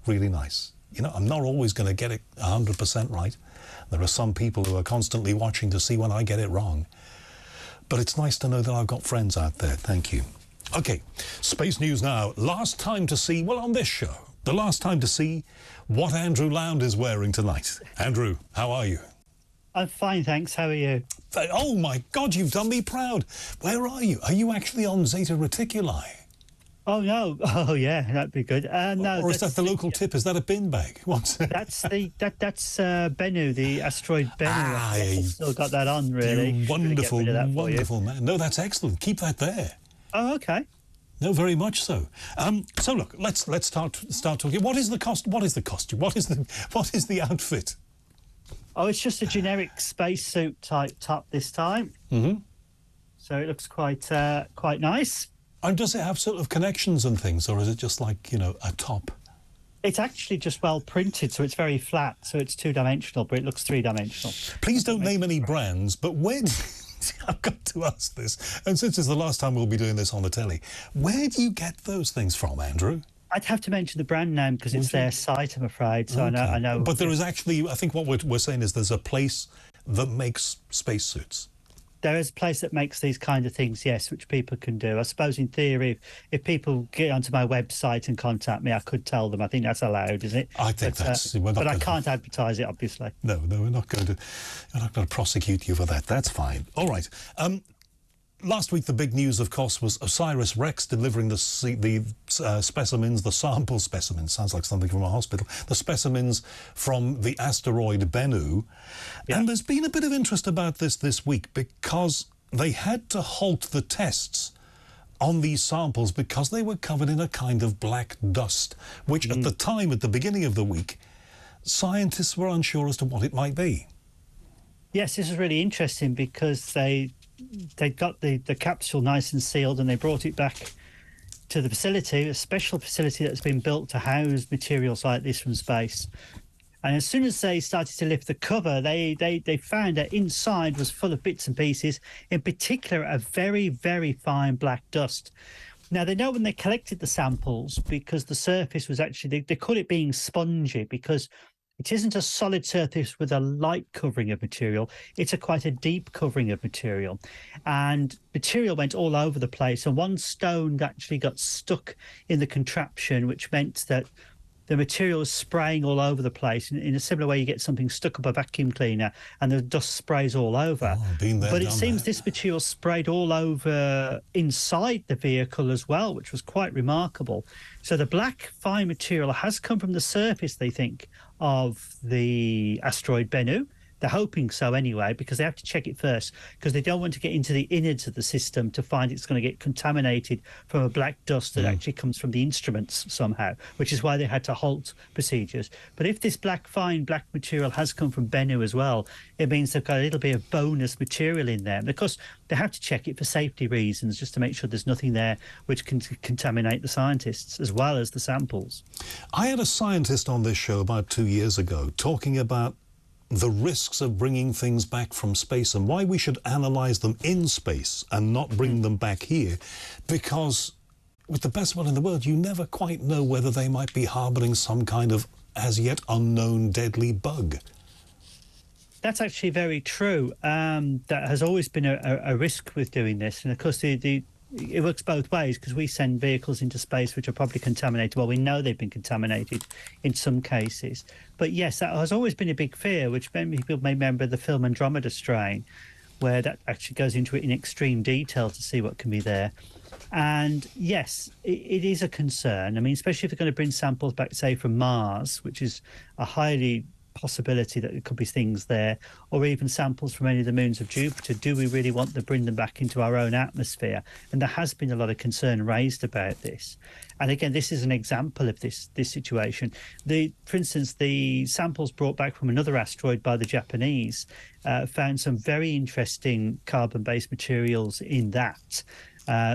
really nice. I'm not always going to get it 100% right. There are some people who are constantly watching to see when I get it wrong. But it's nice to know that I've got friends out there. Thank you. Okay, space news now. Last time to see, on this show, the last time to see what Andrew Lound is wearing tonight. Andrew, how are you? I'm fine, thanks. How are you? Oh, my God, you've done me proud. Where are you? Are you actually on Zeta Reticuli? Oh no! Oh yeah, that'd be good. No, or is that the local tip? Is that a bin bag? What's that's Bennu, the asteroid Bennu. Yes, I've still got that on. Really, you wonderful, get rid of that for wonderful man. No, that's excellent. Keep that there. Oh, okay. No, very much so. So look, let's start talking. What is the cost? What is the costume? What is the outfit? Oh, it's just a generic spacesuit type top this time. Mm-hmm. So it looks quite nice. And does it have sort of connections and things, or is it just like, a top? It's actually just well printed, so it's very flat, so it's two-dimensional, but it looks three-dimensional. Please don't name any brands, but when... I've got to ask this, and since it's the last time we'll be doing this on the telly, where do you get those things from, Andrew? I'd have to mention the brand name because it's their site, I'm afraid, so okay. I know. But there is actually, I think what we're saying is there's a place that makes spacesuits. There is a place that makes these kind of things, yes, which people can do. I suppose in theory, if people get onto my website and contact me, I could tell them. I think that's allowed, is it? I think that's... but I can't advertise it, obviously. No, we're not going to prosecute you for that. That's fine. All right. Last week, the big news, of course, was OSIRIS-REx delivering the specimens, the sample specimens, sounds like something from a hospital, the specimens from the asteroid Bennu. Yeah. And there's been a bit of interest about this week because they had to halt the tests on these samples because they were covered in a kind of black dust, which at the time, at the beginning of the week, scientists were unsure as to what it might be. Yes, this is really interesting because they got the capsule nice and sealed and they brought it back to the facility, a special facility that's been built to house materials like this from space. And as soon as they started to lift the cover, they found that inside was full of bits and pieces, in particular a very, very fine black dust. Now, they know when they collected the samples because the surface was actually, they call it being spongy because it isn't a solid surface with a light covering of material. It's quite a deep covering of material. And material went all over the place. And one stone actually got stuck in the contraption, which meant that the material was spraying all over the place. In a similar way, you get something stuck up a vacuum cleaner and the dust sprays all over. Oh, been there, but it seems this material sprayed all over inside the vehicle as well, which was quite remarkable. So the black fine material has come from the surface, they think, of the asteroid Bennu. They're hoping so anyway, because they have to check it first, because they don't want to get into the innards of the system to find it's going to get contaminated from a black dust that actually comes from the instruments somehow, which is why they had to halt procedures. But if this fine black material has come from Bennu as well, it means they've got a little bit of bonus material in there. And of course, they have to check it for safety reasons, just to make sure there's nothing there which can contaminate the scientists as well as the samples. I had a scientist on this show about 2 years ago talking about the risks of bringing things back from space and why we should analyse them in space and not bring them back here, because with the best will in the world, you never quite know whether they might be harbouring some kind of as yet unknown deadly bug. That's actually very true. That has always been a risk with doing this. And of course, it works both ways, because we send vehicles into space which are probably contaminated. Well, we know they've been contaminated in some cases. But yes, that has always been a big fear, which many people may remember the film Andromeda Strain, where that actually goes into it in extreme detail to see what can be there. And yes, it is a concern. I mean, especially if they're going to bring samples back, say, from Mars, which is a highly possibility that there could be things there, or even samples from any of the moons of Jupiter. Do we really want to bring them back into our own atmosphere? And there has been a lot of concern raised about this. And again, this is an example of this situation. For instance, the samples brought back from another asteroid by the Japanese found some very interesting carbon-based materials in that,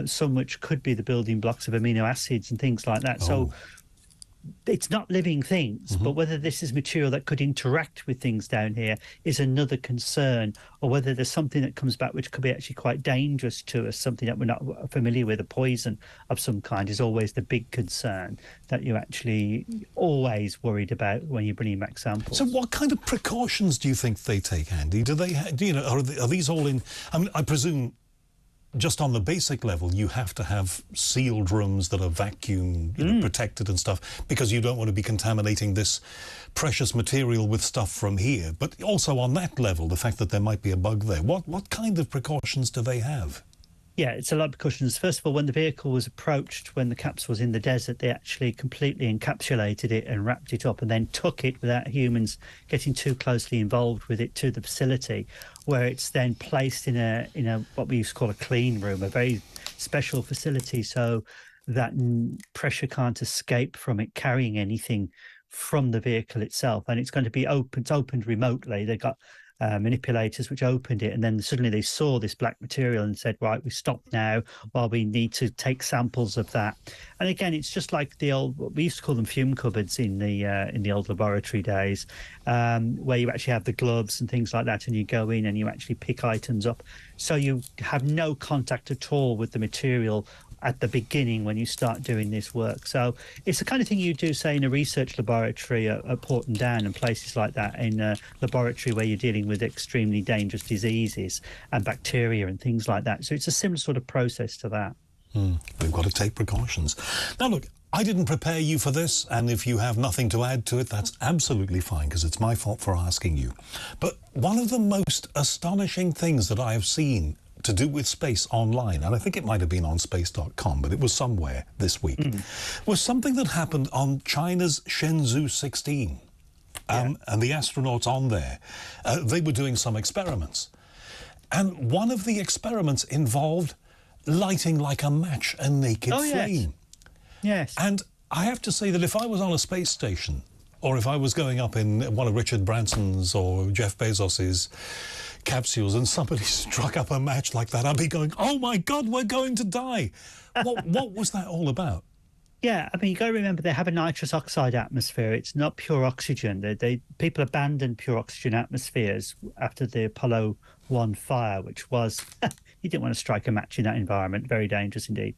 some which could be the building blocks of amino acids and things like that. So it's not living things, but whether this is material that could interact with things down here is another concern, or whether there's something that comes back which could be actually quite dangerous to us, something that we're not familiar with, a poison of some kind, is always the big concern that you're actually always worried about when you're bringing back samples. So what kind of precautions do you think they take, Andy? Are these all in... I mean, I presume just on the basic level, you have to have sealed rooms that are vacuum protected and stuff, because you don't want to be contaminating this precious material with stuff from here. But also on that level, the fact that there might be a bug there, what kind of precautions do they have? Yeah, it's a lot of precautions. First of all, when the vehicle was approached, when the capsule was in the desert, they actually completely encapsulated it and wrapped it up and then took it without humans getting too closely involved with it to the facility, where it's then placed in a what we used to call a clean room, a very special facility, so that pressure can't escape from it carrying anything from the vehicle itself. And it's going to be open. It's opened remotely. They got manipulators which opened it, and then suddenly they saw this black material and said, right, we stop now while we need to take samples of that. And again, it's just like the old, we used to call them fume cupboards in the old laboratory days, where you actually have the gloves and things like that, and you go in and you actually pick items up, so you have no contact at all with the material at the beginning when you start doing this work. So it's the kind of thing you do, say, in a research laboratory at Porton Down and places like that, in a laboratory where you're dealing with extremely dangerous diseases and bacteria and things like that. So it's a similar sort of process to that. We've got to take precautions. Now, look, I didn't prepare you for this, and if you have nothing to add to it, that's absolutely fine, because it's my fault for asking you. But one of the most astonishing things that I have seen to do with space online, and I think it might have been on space.com, but it was somewhere this week, was something that happened on China's Shenzhou 16. And the astronauts on there, they were doing some experiments. And one of the experiments involved lighting like a match a naked flame. Yes. And I have to say that if I was on a space station, or if I was going up in one of Richard Branson's or Jeff Bezos's capsules and somebody struck up a match like that, I'd be going, oh my God, we're going to die. What was that all about? Yeah, I mean, you got to remember they have a nitrous oxide atmosphere. It's not pure oxygen. People abandoned pure oxygen atmospheres after the Apollo 1 fire, which was, you didn't want to strike a match in that environment. Very dangerous indeed.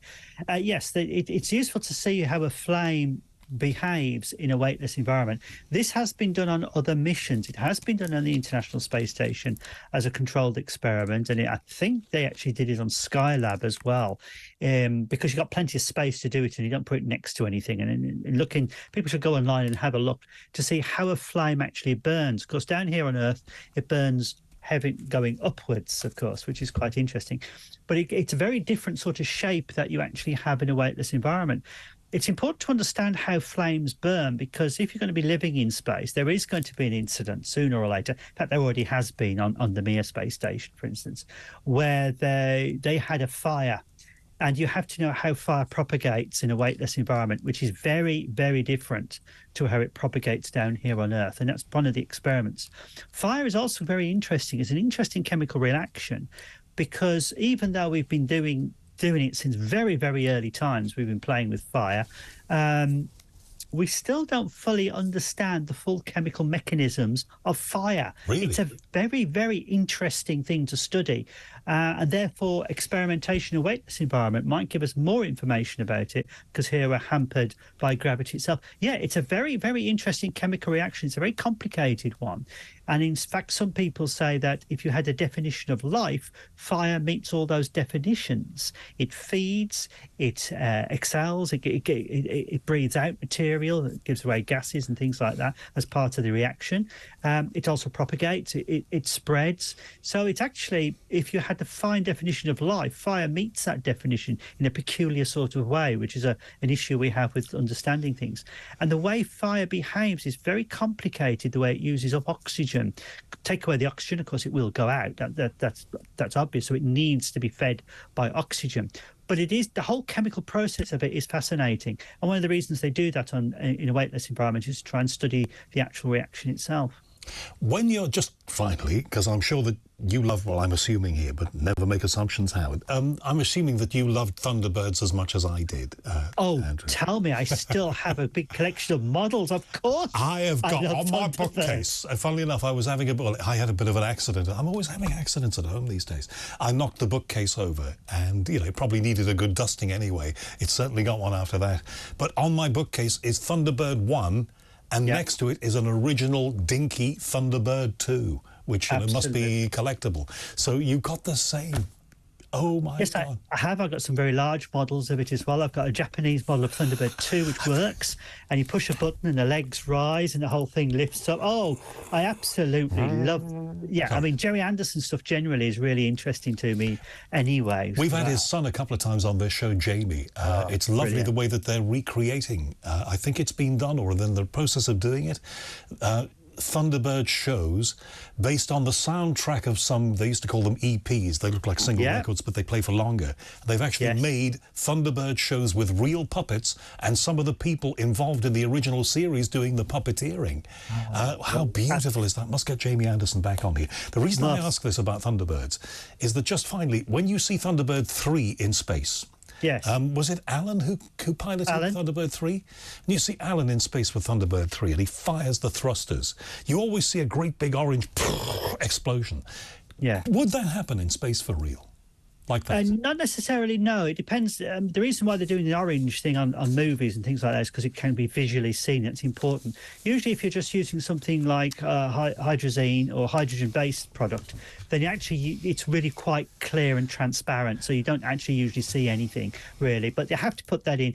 Yes, it's useful to see how a flame behaves in a weightless environment. This has been done on other missions. It has been done on the International Space Station as a controlled experiment, and I think they actually did it on Skylab as well, because you've got plenty of space to do it and you don't put it next to anything. And looking, people should go online and have a look to see how a flame actually burns. Of course, down here on Earth, it burns heavy going upwards, of course, which is quite interesting. But it's a very different sort of shape that you actually have in a weightless environment. It's important to understand how flames burn, because if you're going to be living in space, there is going to be an incident sooner or later. In fact, there already has been on the Mir space station, for instance, where they had a fire. And you have to know how fire propagates in a weightless environment, which is very, very different to how it propagates down here on Earth. And that's one of the experiments. Fire is also very interesting. It's an interesting chemical reaction, because even though we've been doing it since very, very early times, we've been playing with fire, we still don't fully understand the full chemical mechanisms of fire. Really? It's a very, very interesting thing to study. And therefore, experimentation in a weightless environment might give us more information about it, because here we're hampered by gravity itself. Yeah, it's a very, very interesting chemical reaction. It's a very complicated one. And in fact, some people say that if you had a definition of life, fire meets all those definitions. It feeds, it exhales, it breathes out material, it gives away gases and things like that as part of the reaction. It also propagates, it spreads. So it's actually, if you had the fine definition of life, fire meets that definition in a peculiar sort of way, which is an issue we have with understanding things. And the way fire behaves is very complicated, the way it uses up oxygen. Take away the oxygen, of course, it will go out. That's obvious. So it needs to be fed by oxygen. But it is, the whole chemical process of it is fascinating. And one of the reasons they do that in a weightless environment is to try and study the actual reaction itself. When you're, just finally, because I'm sure that you love, well, I'm assuming here, but never make assumptions, Howard. I'm assuming that you loved Thunderbirds as much as I did. Andrew. Tell me, I still have a big collection of models, of course. I have got on my bookcase. Funnily enough, I had a bit of an accident. I'm always having accidents at home these days. I knocked the bookcase over, and it probably needed a good dusting anyway. It certainly got one after that. But on my bookcase is Thunderbird 1, and next to it is an original dinky Thunderbird 2, which must be collectible. So you've got the same Oh, my yes, God. I have. I've got some very large models of it as well. I've got a Japanese model of Thunderbird 2, which works, and you push a button and the legs rise and the whole thing lifts up. Oh, I absolutely love... Yeah, I mean, Jerry Anderson stuff generally is really interesting to me anyway. We've had his son a couple of times on this show, Jamie. It's lovely brilliant. the way that they're recreating. I think it's been done, or they're in the process of doing it. Thunderbird shows based on the soundtrack of some, they used to call them EPs. They look like single records, but they play for longer. They've actually made Thunderbird shows with real puppets and some of the people involved in the original series doing the puppeteering. How beautiful is that? Must get Jamie Anderson back on here. The reason I ask this about Thunderbirds is that just finally, when you see Thunderbird 3 in space, yes. Was it Alan who piloted Thunderbird 3? And you see Alan in space with Thunderbird 3 and he fires the thrusters. You always see a great big orange explosion. Yeah. Would that happen in space for real? Like that? Not necessarily, no. It depends. The reason why they're doing the orange thing on movies and things like that is because it can be visually seen. It's important. Usually, if you're just using something like hydrazine or hydrogen-based product, then it's really quite clear and transparent, so you don't actually usually see anything, really. But you have to put that in.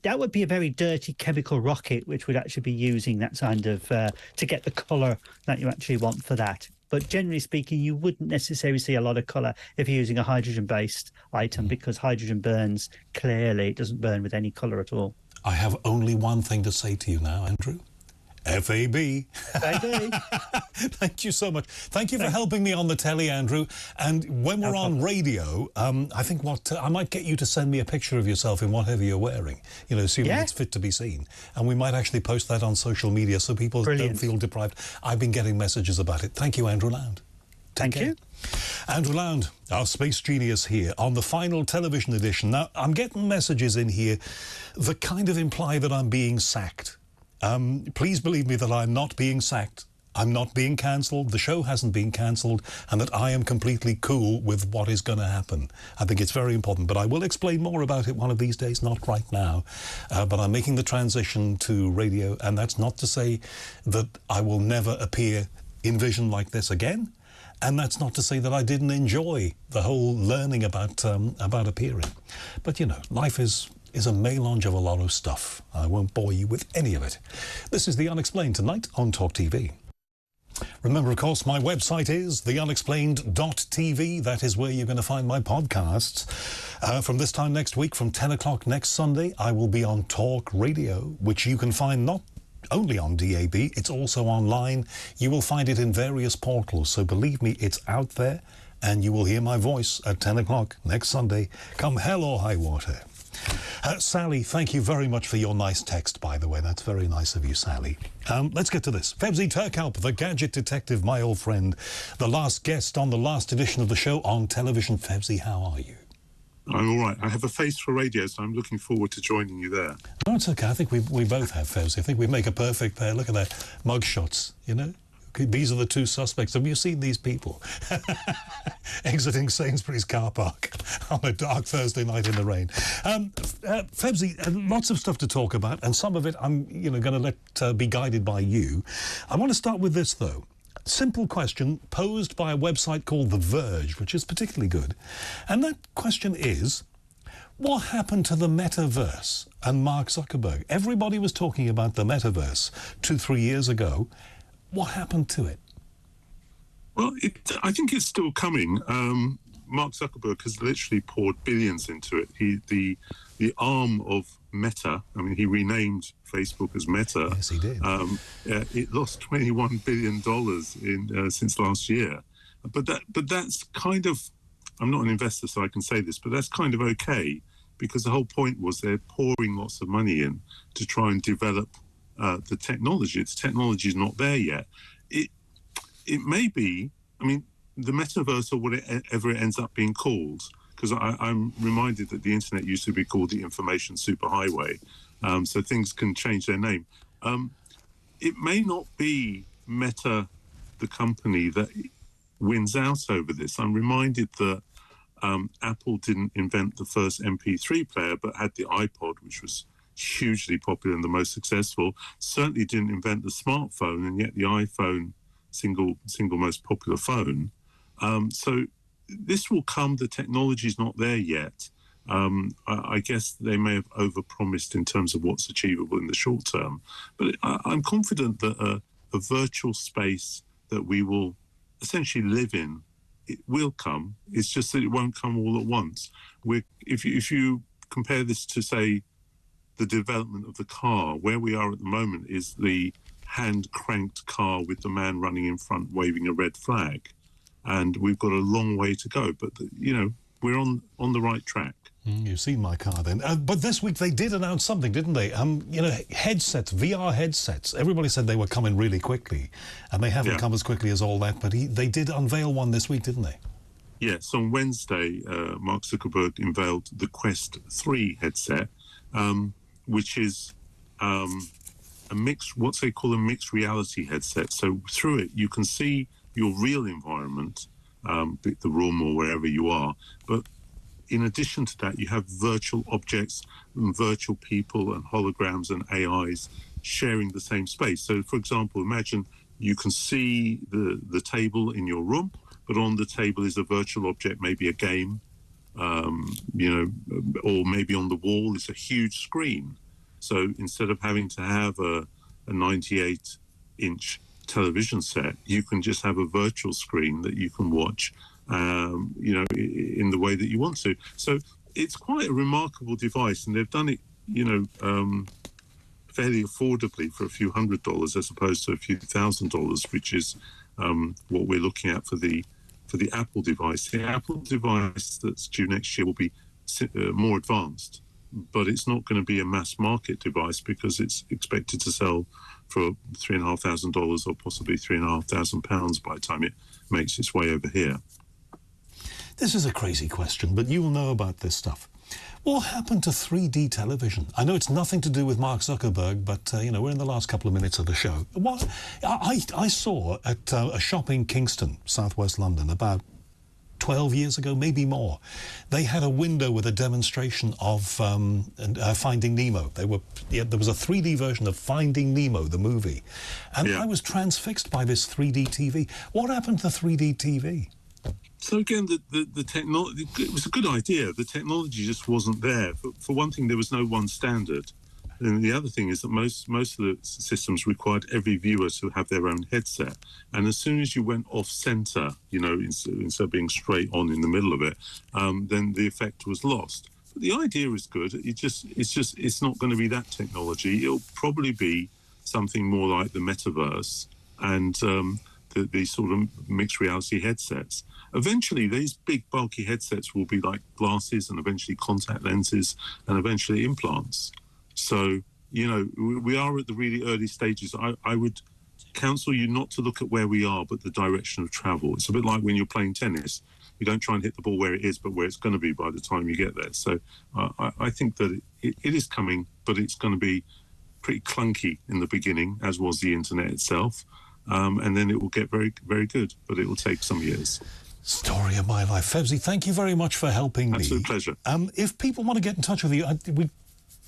That would be a very dirty chemical rocket, which would actually be using that kind of... to get the colour that you actually want for that. But generally speaking, you wouldn't necessarily see a lot of colour if you're using a hydrogen-based item, because hydrogen burns clearly. It doesn't burn with any colour at all. I have only one thing to say to you now, Andrew. FAB. Thank you so much. Thank you for helping me on the telly, Andrew. And when we're on radio, I think I might get you to send me a picture of yourself in whatever you're wearing, assuming it's fit to be seen. And we might actually post that on social media so people don't feel deprived. I've been getting messages about it. Thank you, Andrew Lound. Thank you. Andrew Lound, our space genius here on the final television edition. Now, I'm getting messages in here that kind of imply that I'm being sacked. Please believe me that I'm not being sacked. I'm not being cancelled. The show hasn't been cancelled, and that I am completely cool with what is going to happen. I think it's very important, but I will explain more about it one of these days, not right now. But I'm making the transition to radio, and that's not to say that I will never appear in vision like this again. And that's not to say that I didn't enjoy the whole learning about appearing. But, life is a melange of a lot of stuff. I won't bore you with any of it. This is The Unexplained tonight on TalkTV. Remember, of course, my website is theunexplained.tv. That is where you're going to find my podcasts. From this time next week, from 10 o'clock next Sunday, I will be on Talk Radio, which you can find not only on DAB, it's also online. You will find it in various portals, so believe me, it's out there, and you will hear my voice at 10 o'clock next Sunday, come hell or high water. Sally, thank you very much for your nice text, by the way. That's very nice of you, Sally. Let's get to this. Febsy Turkalp, the gadget detective, my old friend, the last guest on the last edition of the show on television. Febsy, how are you? I'm all right. I have a face for radio, so I'm looking forward to joining you there. No, it's okay. I think we both have, Febsy. I think we make a perfect pair. Look at that. Mug shots, These are the two suspects. Have you seen these people exiting Sainsbury's car park on a dark Thursday night in the rain? Febsy, lots of stuff to talk about, and some of it I'm going to let be guided by you. I want to start with this, though. Simple question posed by a website called The Verge, which is particularly good. And that question is, what happened to the metaverse and Mark Zuckerberg? Everybody was talking about the metaverse 2-3 years ago. What happened to it? Well, I think it's still coming. Mark Zuckerberg has literally poured billions into it. The arm of Meta, he renamed Facebook as Meta. Yes, he did. It lost $21 billion since last year. But that's kind of, I'm not an investor, so I can say this, but that's kind of okay, because the whole point was they're pouring lots of money in to try and develop the technology. The technology is not there yet. It may be, the metaverse, or whatever it ends up being called, because I'm reminded that the internet used to be called the information superhighway, so things can change their name. It may not be Meta, the company, that wins out over this. I'm reminded that Apple didn't invent the first MP3 player, but had the iPod, which was hugely popular and the most successful. Certainly didn't invent the smartphone, and yet the iPhone, single most popular phone. So this will come. The technology's not there yet. I guess they may have overpromised in terms of what's achievable in the short term, but I'm confident that a virtual space that we will essentially live in, it will come. It's just that it won't come all at once. If you compare this to, say, the development of the car, where we are at the moment is the hand-cranked car with the man running in front waving a red flag, and we've got a long way to go. But we're on the right track. You've seen my car then. But this week they did announce something, didn't they? Headsets, VR headsets. Everybody said they were coming really quickly, and they haven't come as quickly as all that. But they did unveil one this week, didn't they? Yes, on Wednesday, Mark Zuckerberg unveiled the Quest 3 headset, which is what they call a mixed reality headset. So through it, you can see your real environment, the room or wherever you are, but in addition to that, you have virtual objects and virtual people and holograms and AIs sharing the same space. So, for example, imagine you can see the table in your room, but on the table is a virtual object, maybe a game, or maybe on the wall is a huge screen. So instead of having to have a 98-inch television set, you can just have a virtual screen that you can watch in the way that you want to. So it's quite a remarkable device, and they've done it, fairly affordably for a few $100s as opposed to a few $1,000s, which is what we're looking at for the Apple device. The Apple device that's due next year will be more advanced, but it's not going to be a mass market device because it's expected to sell for $3,500 or possibly £3,500 by the time it makes its way over here. This is a crazy question, but you will know about this stuff. What happened to 3D television? I know it's nothing to do with Mark Zuckerberg, but, we're in the last couple of minutes of the show. What I saw at a shop in Kingston, southwest London, about 12 years ago, maybe more, they had a window with a demonstration of Finding Nemo. There was a 3D version of Finding Nemo, the movie. And I was transfixed by this 3D TV. What happened to 3D TV? So again, the technology, it was a good idea. The technology just wasn't there. For one thing, there was no one standard. And the other thing is that most of the systems required every viewer to have their own headset. And as soon as you went off center, instead of being straight on in the middle of it, then the effect was lost. But the idea is good. It's not going to be that technology. It'll probably be something more like the metaverse and the sort of mixed reality headsets. Eventually, these big, bulky headsets will be like glasses and eventually contact lenses and eventually implants. So, we are at the really early stages. I would counsel you not to look at where we are, but the direction of travel. It's a bit like when you're playing tennis. You don't try and hit the ball where it is, but where it's going to be by the time you get there. So I think that it is coming, but it's going to be pretty clunky in the beginning, as was the internet itself. And then it will get very, very good, but it will take some years. Story of my life. Febsy, thank you very much for helping me. Absolute pleasure. If people want to get in touch with you, we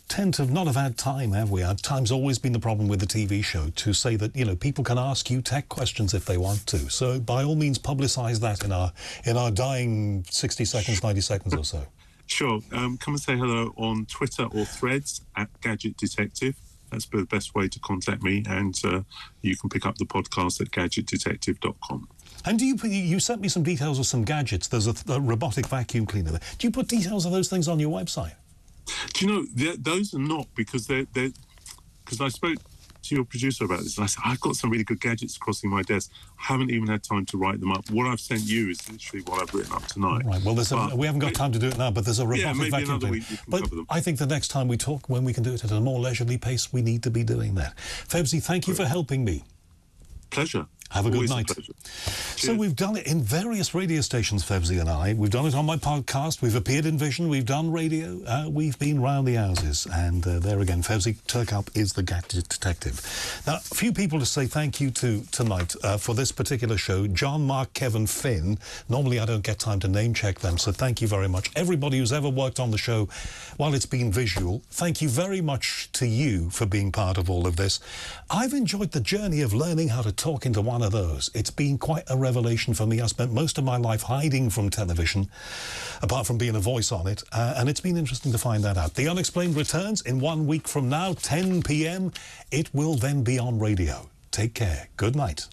tend to not have had time, have we? Our time's always been the problem with the TV show, to say that, people can ask you tech questions if they want to. So by all means, publicise that in our dying 60 seconds, 90 seconds or so. Sure. Come and say hello on Twitter or Threads @Gadget Detective. That's the best way to contact me, and you can pick up the podcast at gadgetdetective.com. And you sent me some details of some gadgets. There's a robotic vacuum cleaner there. Do you put details of those things on your website? Do you know, those are not, because because I spoke to your producer about this, and I said, I've got some really good gadgets crossing my desk. I haven't even had time to write them up. What I've sent you is literally what I've written up tonight. Right, well, we haven't got time to do it now, but there's a robotic vacuum cleaner. Week we can cover them. I think the next time we talk, when we can do it at a more leisurely pace, we need to be doing that. Febsy, thank you for helping me. Pleasure. Have a good night. So we've done it in various radio stations, Febsy and I. We've done it on my podcast. We've appeared in Vision. We've done radio. We've been round the houses. And there again, Febsy Turkup is the Gadget Detective. Now, a few people to say thank you to tonight for this particular show. John, Mark, Kevin, Finn. Normally, I don't get time to name check them, so thank you very much. Everybody who's ever worked on the show while it's been visual, thank you very much to you for being part of all of this. I've enjoyed the journey of learning how to talk into one of those. It's been quite a revelation for me. I spent most of my life hiding from television, apart from being a voice on it, and it's been interesting to find that out. The Unexplained returns in 1 week from now, 10 p.m. It will then be on radio. Take care. Good night.